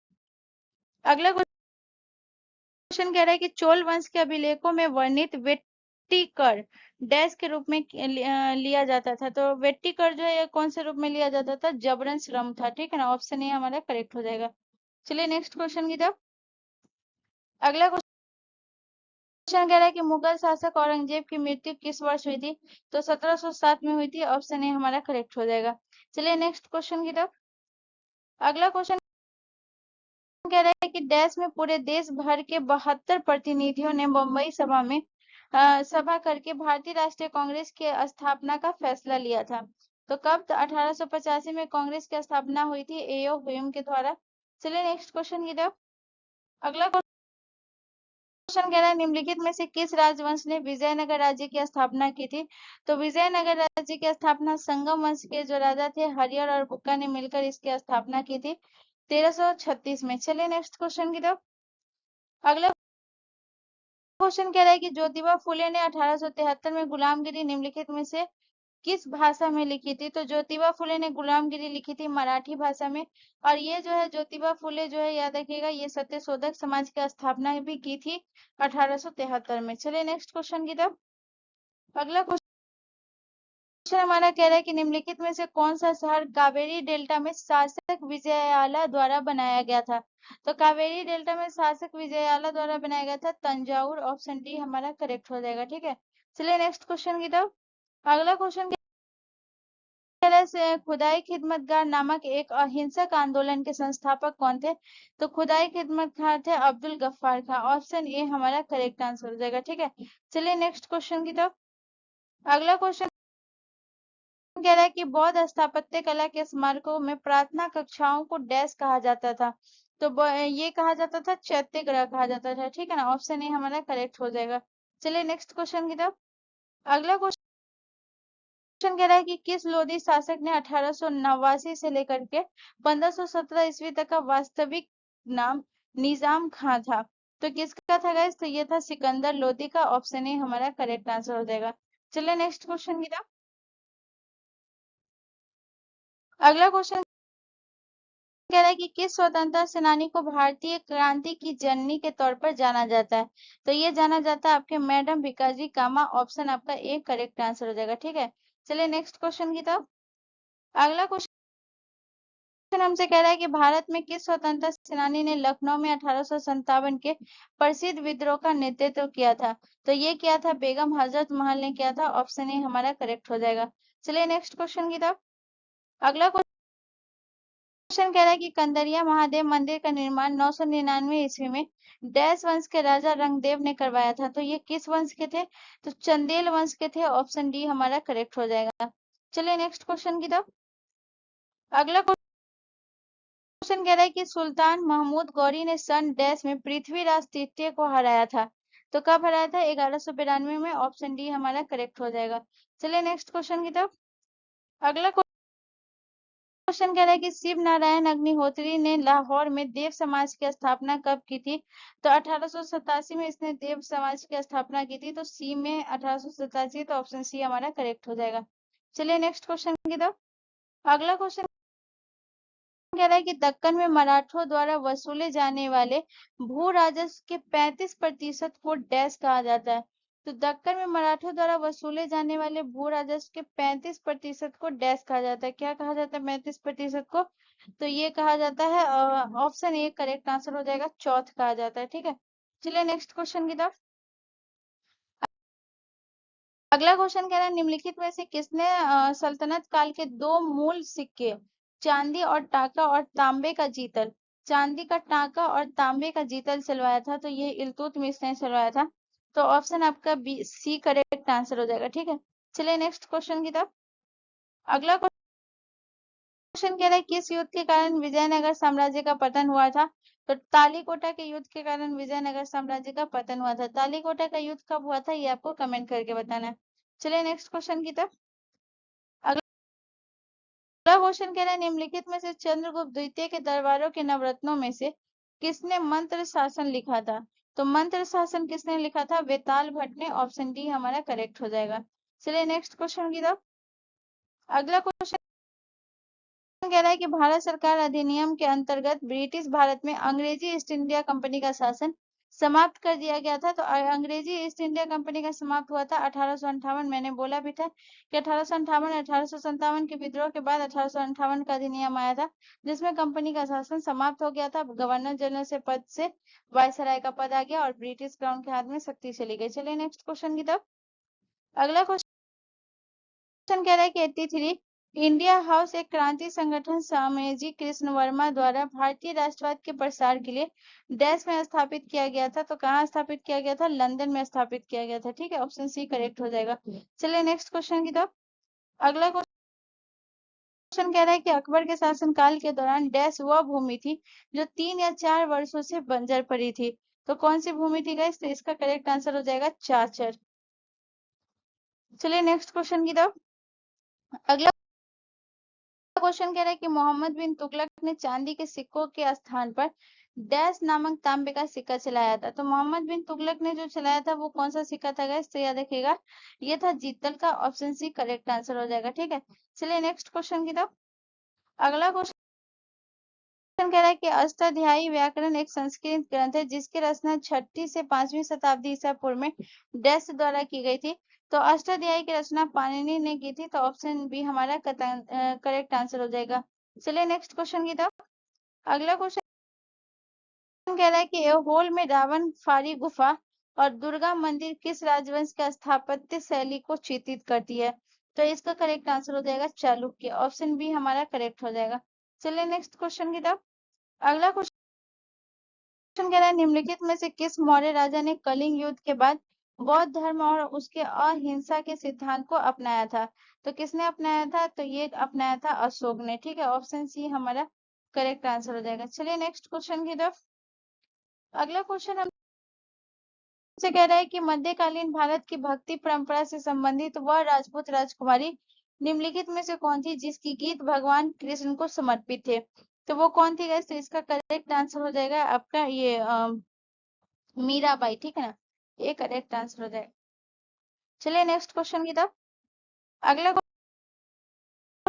अगला क्वेश्चन कह रहा है कि चोल वंश के अभिलेखों में वर्णित वेट्टिकर डैश के रूप में लिया जाता था? तो वेट्टिकर जो है कौन से रूप में लिया जाता था? जबरन श्रम था, ठीक है ना। ऑप्शन ए हमारा करेक्ट हो जाएगा। चलिए नेक्स्ट क्वेश्चन की तरफ। अगला क्वेश्चन कह रहा है कि मुगल शासक औरंगजेब की मृत्यु किस वर्ष हुई थी? तो 1707 में हुई थी। ऑप्शन ए हमारा करेक्ट हो जाएगा। चलिए नेक्स्ट क्वेश्चन की तरफ। अगला क्वेश्चन कह रहा है कि डैश में पूरे देश भर के 72 प्रतिनिधियों ने मुंबई सभा में सभा करके भारतीय राष्ट्रीय कांग्रेस के स्थापना का फैसला लिया था? तो कब? तो 1885 में कांग्रेस की स्थापना हुई थी एओ हुम के द्वारा। चलिए नेक्स्ट क्वेश्चन की तरफ। अगला क्वेश्चन कह रहा है निम्नलिखित में से किस राजवंश ने विजयनगर राज्य की स्थापना की थी? तो विजयनगर राज्य की स्थापना संगम वंश के जो राजा थे हरिहर और बुक्का ने मिलकर इसकी स्थापना की थी 1336 में। चलिए नेक्स्ट क्वेश्चन की तरफ। अगला क्वेश्चन कह रहा है कि ज्योतिबा फुले ने 1873 में गुलामगिरी निम्नलिखित में से किस भाषा में लिखी थी? तो ज्योतिबा फुले ने गुलामगिरी लिखी थी मराठी भाषा में। और ये जो है ज्योतिबा फुले जो है याद रखिएगा ये सत्यशोधक समाज की स्थापना भी की थी 1873 में। चलिए नेक्स्ट क्वेश्चन की तरफ। अगला क्वेश्चन हमारा कह रहा है कि निम्नलिखित में से कौन सा शहर कावेरी डेल्टा में शासक विजयाला द्वारा बनाया गया था? तो कावेरी डेल्टा में शासक विजयाला द्वारा बनाया गया था तंजाउर। ऑप्शन डी हमारा करेक्ट हो जाएगा, ठीक है। चलिए नेक्स्ट क्वेश्चन की तरफ। अगला क्वेश्चन तरह से खुदाई खिदमतगार नामक एक अहिंसक आंदोलन के संस्थापक कौन थे? तो खुदाई खिदमतगार थे अब्दुल गफ्फार खां। ऑप्शन ए हमारा करेक्ट आंसर हो जाएगा, ठीक है। चलिए नेक्स्ट क्वेश्चन की तरफ। अगला क्वेश्चन कह रहा है कि बौद्ध स्थापत्य कला के स्मारकों में प्रार्थना कक्षाओं को डैश कहा जाता था? तो ये कहा जाता था चैत्य ग्रह कहा जाता था, ठीक है ना। ऑप्शन ए हमारा करेक्ट हो जाएगा। चलिए नेक्स्ट क्वेश्चन की तरफ। अगला क्वेश्चन कह रहा है कि किस लोधी शासक ने 1889 से लेकर के 1517 ईस्वी तक का वास्तविक नाम निजाम खां था? तो किसका था गाइस? तो ये था सिकंदर लोधी का। ऑप्शन ए हमारा करेक्ट आंसर हो जाएगा। चलिए नेक्स्ट क्वेश्चन की तरफ। अगला क्वेश्चन कह रहा है कि किस स्वतंत्रता सेनानी को भारतीय क्रांति की जननी के तौर पर जाना जाता है? तो ये जाना जाता है आपके मैडम भिकाजी कामा। ऑप्शन आपका ए करेक्ट आंसर हो जाएगा। ठीक है, चलिए नेक्स्ट क्वेश्चन की तरफ। अगला क्वेश्चन हमसे कह रहा है कि भारत में किस स्वतंत्रता सेनानी ने लखनऊ में 1857 के प्रसिद्ध विद्रोह का नेतृत्व किया था? तो ये किया था बेगम हजरत महल ने किया था। ऑप्शन ए हमारा करेक्ट हो जाएगा। चलिए नेक्स्ट क्वेश्चन की तरफ। अगला क्वेश्चन कह रहा है कि कंदरिया महादेव मंदिर का निर्माण 999 ईस्वी में डैश वंश के राजा रंगदेव ने करवाया था। तो ये किस वंश के थे? तो चंदेल वंश के थे। ऑप्शन डी हमारा करेक्ट हो जाएगा। चलिए नेक्स्ट क्वेश्चन की तरफ। अगला क्वेश्चन कह रहा है कि सुल्तान महमूद गौरी ने सन डैश में पृथ्वीराज तृतीय को हराया था। तो कब हराया था? 1192 में। ऑप्शन डी हमारा करेक्ट हो जाएगा। चलिए नेक्स्ट क्वेश्चन की तरफ। अगला क्वेश्चन कह रहा है कि शिव नारायण अग्निहोत्री ने लाहौर में देव समाज की स्थापना कब की थी? तो 1887 में इसने देव समाज की स्थापना की थी। तो सी में 1887, तो ऑप्शन सी हमारा करेक्ट हो जाएगा। चलिए नेक्स्ट क्वेश्चन की तरफ। अगला क्वेश्चन कह रहा है कि दक्कन में मराठों द्वारा वसूले जाने वाले भू राजस्व के 35% को डैश कहा जाता है। तो दक्कन में मराठों द्वारा वसूले जाने वाले भू राजस्व के 35% को डैश कहा जाता है। क्या कहा जाता है 35% को? तो ये कहा जाता है ऑप्शन ए करेक्ट आंसर हो जाएगा, चौथ कहा जाता है। ठीक है, चलिए नेक्स्ट क्वेश्चन की तरफ। अगला क्वेश्चन कह रहा है निम्नलिखित में से किसने सल्तनत काल के दो मूल सिक्के चांदी और टाका और तांबे का जीतल, चांदी का टाका और तांबे का जीतल चलवाया था? तो ये इल्तुतमिश ने चलवाया था। तो ऑप्शन आपका बी सी करेक्ट आंसर हो जाएगा। ठीक है, चलिए नेक्स्ट क्वेश्चन की तरफ। अगला क्वेश्चन कह रहा है किस युद्ध के कारण विजयनगर साम्राज्य का पतन हुआ था? तो तालीकोटा के युद्ध के कारण विजयनगर साम्राज्य का पतन हुआ था। तालीकोटा का युद्ध कब हुआ था ये आपको कमेंट करके बताना है। चलिए नेक्स्ट क्वेश्चन की तरफ। अगला क्वेश्चन कह रहा है निम्नलिखित में से चंद्रगुप्त द्वितीय के दरबारों के नवरत्नों में से किसने मंत्र शासन लिखा था? तो मंत्र शासन किसने लिखा था? वेताल भट्ट ने। ऑप्शन डी हमारा करेक्ट हो जाएगा। चलिए नेक्स्ट क्वेश्चन की तरफ। अगला क्वेश्चन कह रहा है कि भारत सरकार अधिनियम के अंतर्गत ब्रिटिश भारत में अंग्रेजी ईस्ट इंडिया कंपनी का शासन समाप्त कर दिया गया था। तो अंग्रेजी ईस्ट इंडिया कंपनी का समाप्त हुआ था 1858। मैंने बोला भी था कि 1857 के विद्रोह के बाद 1858 का अधिनियम आया था, जिसमें कंपनी का शासन समाप्त हो गया था। गवर्नर जनरल से पद से वायसराय का पद आ गया और ब्रिटिश क्राउन के हाथ में शक्ति चली गई। चलिए नेक्स्ट क्वेश्चन की तरफ। अगला क्वेश्चन कह रहा है कि 83 इंडिया हाउस एक क्रांति संगठन स्वामीजी कृष्ण वर्मा द्वारा भारतीय राष्ट्रवाद के प्रसार के लिए डैश में स्थापित किया गया था। तो कहाँ स्थापित किया गया था? लंदन में स्थापित किया गया था। ठीक है, ऑप्शन सी करेक्ट हो जाएगा। चलिए नेक्स्ट क्वेश्चन की तरफ। अगला क्वेश्चन कह रहा है कि अकबर के शासनकाल के दौरान डैश वह भूमि थी जो 3 या 4 वर्षों से बंजर पड़ी थी। तो कौन सी भूमि थी गाइस? तो इसका करेक्ट आंसर हो जाएगा चाचर। चलिए नेक्स्ट क्वेश्चन की तरफ। अगला क्वेश्चन कह रहा है कि मोहम्मद बिन तुगलक ने चांदी के सिक्कों के स्थान पर डैश नामक तांबे का सिक्का चलाया था। तो मोहम्मद बिन तुगलक ने जो चलाया था वो कौन सा सिक्का था गाइस? तो याद रखिएगा ये था जीतल का। ऑप्शन सी करेक्ट आंसर हो जाएगा। ठीक है, चलिए नेक्स्ट क्वेश्चन की तरफ। अगला क्वेश्चन कह रहा है कि अष्टाध्यायी व्याकरण एक संस्कृत ग्रंथ है जिसकी रचना 6वीं से 5वीं शताब्दी ईसा पूर्व में डैश द्वारा की गई थी। तो अष्टाध्यायी की रचना पाणिनि ने की थी। तो ऑप्शन बी हमारा करेक्ट आंसर हो जाएगा। चलिए नेक्स्ट क्वेश्चन की तरफ। अगला क्वेश्चन कह रहा है कि एहोल में रावण फारी गुफा और दुर्गा मंदिर किस राजवंश के स्थापत्य शैली को चित्रित करती है? तो इसका करेक्ट आंसर हो जाएगा चालुक्य। ऑप्शन बी हमारा करेक्ट हो जाएगा। चलिए नेक्स्ट क्वेश्चन की तरफ। अगला क्वेश्चन कह रहा है निम्नलिखित में से किस मौर्य राजा ने कलिंग युद्ध के बाद बौद्ध धर्म और उसके अहिंसा के सिद्धांत को अपनाया था? तो किसने अपनाया था? तो ये अपनाया था अशोक ने। ठीक है, ऑप्शन सी हमारा करेक्ट आंसर हो जाएगा। चलिए नेक्स्ट क्वेश्चन की तरफ। अगला क्वेश्चन हमसे कह रहा है कि मध्यकालीन भारत की भक्ति परंपरा से संबंधित वह राजपूत राजकुमारी निम्नलिखित में से कौन थी जिसकी गीत भगवान कृष्ण को समर्पित थे? तो वो कौन थी गाइस? तो इसका करेक्ट आंसर हो जाएगा आपका ये मीराबाई। ठीक है ना, ये करेक्ट आंसर हो जाएगा। चलिए नेक्स्ट क्वेश्चन की तरफ। अगला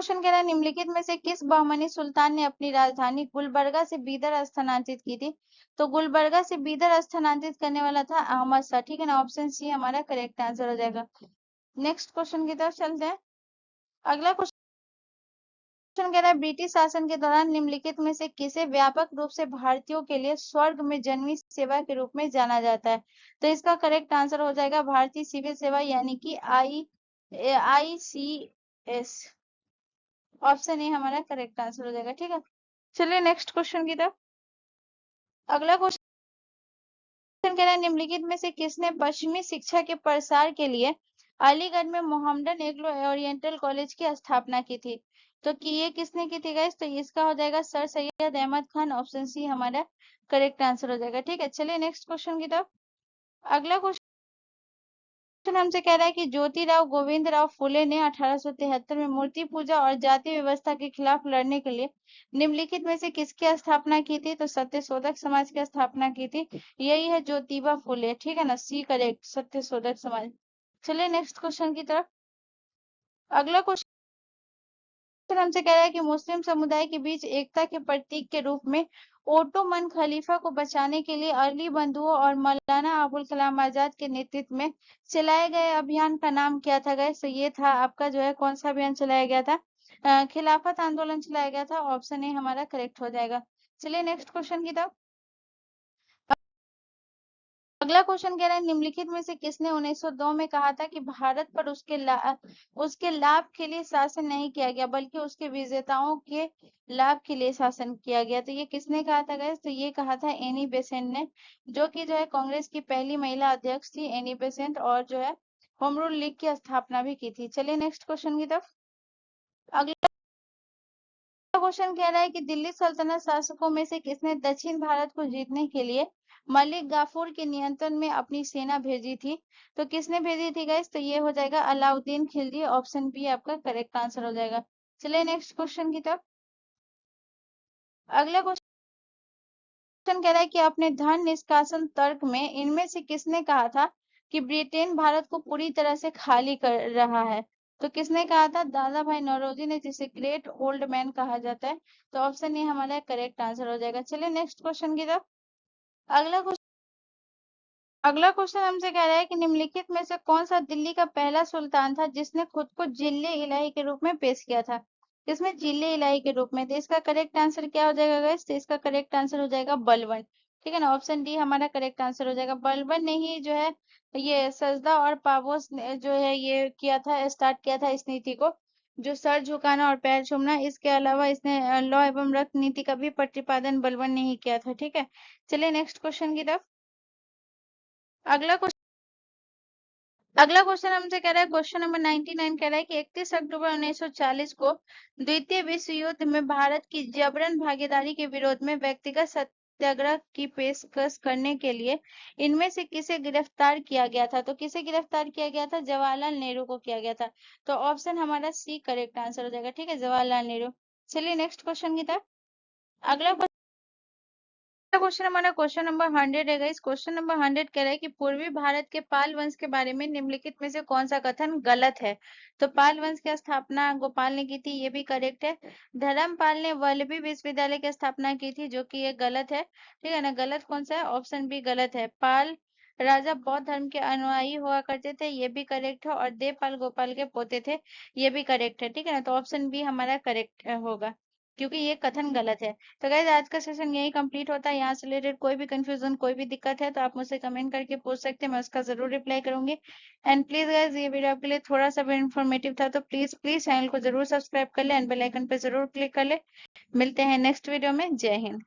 क्वेश्चन कह रहा है निम्नलिखित में से किस बहमनी सुल्तान ने अपनी राजधानी गुलबर्गा से बीदर स्थानांतरित की थी? तो गुलबर्गा से बीदर स्थानांतरित करने वाला था अहमद शाह। ठीक है ना, ऑप्शन सी हमारा करेक्ट आंसर हो जाएगा। नेक्स्ट क्वेश्चन की तरफ चलते हैं। अगला क्वेश्चन कह रहा है ब्रिटिश शासन के दौरान निम्नलिखित में से किसे व्यापक रूप से भारतीयों के लिए स्वर्ग में जन्मी सेवा के रूप में जाना जाता है? तो इसका करेक्ट आंसर हो जाएगा भारतीय सिविल सेवा यानी कि ICS। ऑप्शन ए हमारा करेक्ट आंसर हो जाएगा। ठीक है, चलिए नेक्स्ट क्वेश्चन की तरफ। अगला क्वेश्चन कह रहा है निम्नलिखित में से किसने पश्चिमी शिक्षा के प्रसार के लिए अलीगढ़ में मोहम्मदन एग्लो ओरिएंटल कॉलेज की स्थापना की थी? तो कि ये किसने की थी गाइस? तो इसका हो जाएगा sir Syed Ahmad Khan. Option C हमारा करेक्ट आंसर हो जाएगा। ठीक है, चलिए नेक्स्ट क्वेश्चन की तरफ। अगला क्वेश्चन हमसे कह रहा है कि ज्योतिराव गोविंद राव फुले ने 1873 में मूर्ति पूजा और जाति व्यवस्था के खिलाफ लड़ने के लिए निम्नलिखित में से किसकी स्थापना की थी? तो सत्यशोधक समाज की स्थापना की थी। यही है ज्योतिबा फुले। ठीक है ना, सी करेक्ट, सत्यशोधक समाज। चलिए नेक्स्ट क्वेश्चन की तरफ। अगला क्वेश्चन हमसे कह रहा है कि मुस्लिम समुदाय के बीच एकता के प्रतीक के रूप में ओटोमन खलीफा को बचाने के लिए अली बंधुओं और मौलाना अबुल कलाम आजाद के नेतृत्व में चलाए गए अभियान का नाम क्या था गाइस? तो ये था आपका जो है कौन सा अभियान चलाया गया था? खिलाफत आंदोलन चलाया गया था। ऑप्शन ए हमारा करेक्ट हो जाएगा। चलिए नेक्स्ट क्वेश्चन की तरफ। अगला क्वेश्चन कह रहा है निम्नलिखित में से किसने 1902 में कहा था कि भारत पर उसके लाभ के लिए शासन नहीं किया गया बल्कि उसके विजेताओं के लाभ के लिए शासन किया गया? तो ये किसने कहा था गाइस? तो ये कहा था एनी बेसेंट ने, जो कि जो है कांग्रेस की पहली महिला अध्यक्ष थी एनी बेसेंट, और जो है होम रूल लीग की स्थापना भी की थी। चलिए नेक्स्ट क्वेश्चन की तरफ। अगला क्वेश्चन कह रहा है कि दिल्ली सल्तनत शासकों में से किसने दक्षिण भारत को जीतने के लिए मलिक गाफूर के नियंत्रण में अपनी सेना भेजी थी? तो किसने भेजी थी गाइस? तो ये हो जाएगा अलाउद्दीन खिलजी। ऑप्शन बी आपका करेक्ट आंसर हो जाएगा। चलिए नेक्स्ट क्वेश्चन की तरफ। अगला क्वेश्चन कह रहा है कि अपने धन निष्कासन तर्क में इनमें से किसने कहा था कि ब्रिटेन भारत को पूरी तरह से खाली कर रहा है? तो किसने कहा था? दादा भाई नौरोजी ने, जिसे ग्रेट ओल्ड मैन कहा जाता है। तो ऑप्शन ए हमारा करेक्ट आंसर हो जाएगा। चलिए नेक्स्ट क्वेश्चन की तरफ। अगला क्वेश्चन हमसे कह रहा है कि निम्नलिखित में से कौन सा दिल्ली का पहला सुल्तान था जिसने खुद को जिले इलाही के रूप में पेश किया था? किसमें जिले इलाही के रूप में? तो इसका करेक्ट आंसर क्या हो जाएगा गाइस? तो इसका करेक्ट आंसर हो जाएगा बलबन। ठीक है ना, ऑप्शन डी हमारा करेक्ट आंसर हो जाएगा। बलबन ने ही जो है ये सजदा और पापोस ने जो है ये किया था, स्टार्ट किया था इस नीति को, जो सर झुकाना और पैर छूना। इसके अलावा इसने लौ एवं रक्त नीति का भी प्रतिपादन बलबन ने ही किया था। ठीक है, चलिए नेक्स्ट क्वेश्चन की तरफ। अगला क्वेश्चन हमसे कह रहा है, क्वेश्चन नंबर 99 कह रहा है कि 31 अक्टूबर 1940 को द्वितीय विश्व युद्ध में भारत की जबरन भागीदारी के विरोध में व्यक्तिगत सत्याग्रह की पेशकश करने के लिए इनमें से किसे गिरफ्तार किया गया था? तो किसे गिरफ्तार किया गया था? जवाहरलाल नेहरू को किया गया था। तो ऑप्शन हमारा सी करेक्ट आंसर हो जाएगा। ठीक है, जवाहरलाल नेहरू। चलिए नेक्स्ट क्वेश्चन की तरफ। अगला क्वेश्चन हमारा क्वेश्चन नंबर 100 है गाइस। क्वेश्चन नंबर 100 कह रहा है कि पूर्वी भारत के पाल वंश के बारे में निम्नलिखित में से कौन सा कथन गलत है? तो पाल वंश की स्थापना गोपाल ने की थी, ये भी करेक्ट है। धर्मपाल ने वल्लभी विश्वविद्यालय की स्थापना की थी, जो कि ये गलत है। ठीक है ना, गलत कौन सा है? ऑप्शन बी गलत है। पाल राजा बौद्ध धर्म के अनुयायी हुआ करते थे, ये भी करेक्ट है। और देवपाल गोपाल के पोते थे, ये भी करेक्ट है। ठीक है ना, तो ऑप्शन बी हमारा करेक्ट होगा, क्योंकि ये कथन गलत है। तो गाइस आज का सेशन यही कंप्लीट होता है। यहाँ से रिलेटेड कोई भी कंफ्यूजन, कोई भी दिक्कत है तो आप मुझसे कमेंट करके पूछ सकते हैं, मैं उसका जरूर रिप्लाई करूंगी। एंड प्लीज गाइस, ये वीडियो आपके लिए थोड़ा सा भी इन्फॉर्मेटिव था तो प्लीज प्लीज चैनल को जरूर सब्सक्राइब कर ले एंड बेल आइकन पे जरूर क्लिक कर ले। मिलते हैं नेक्स्ट वीडियो में। जय हिंद।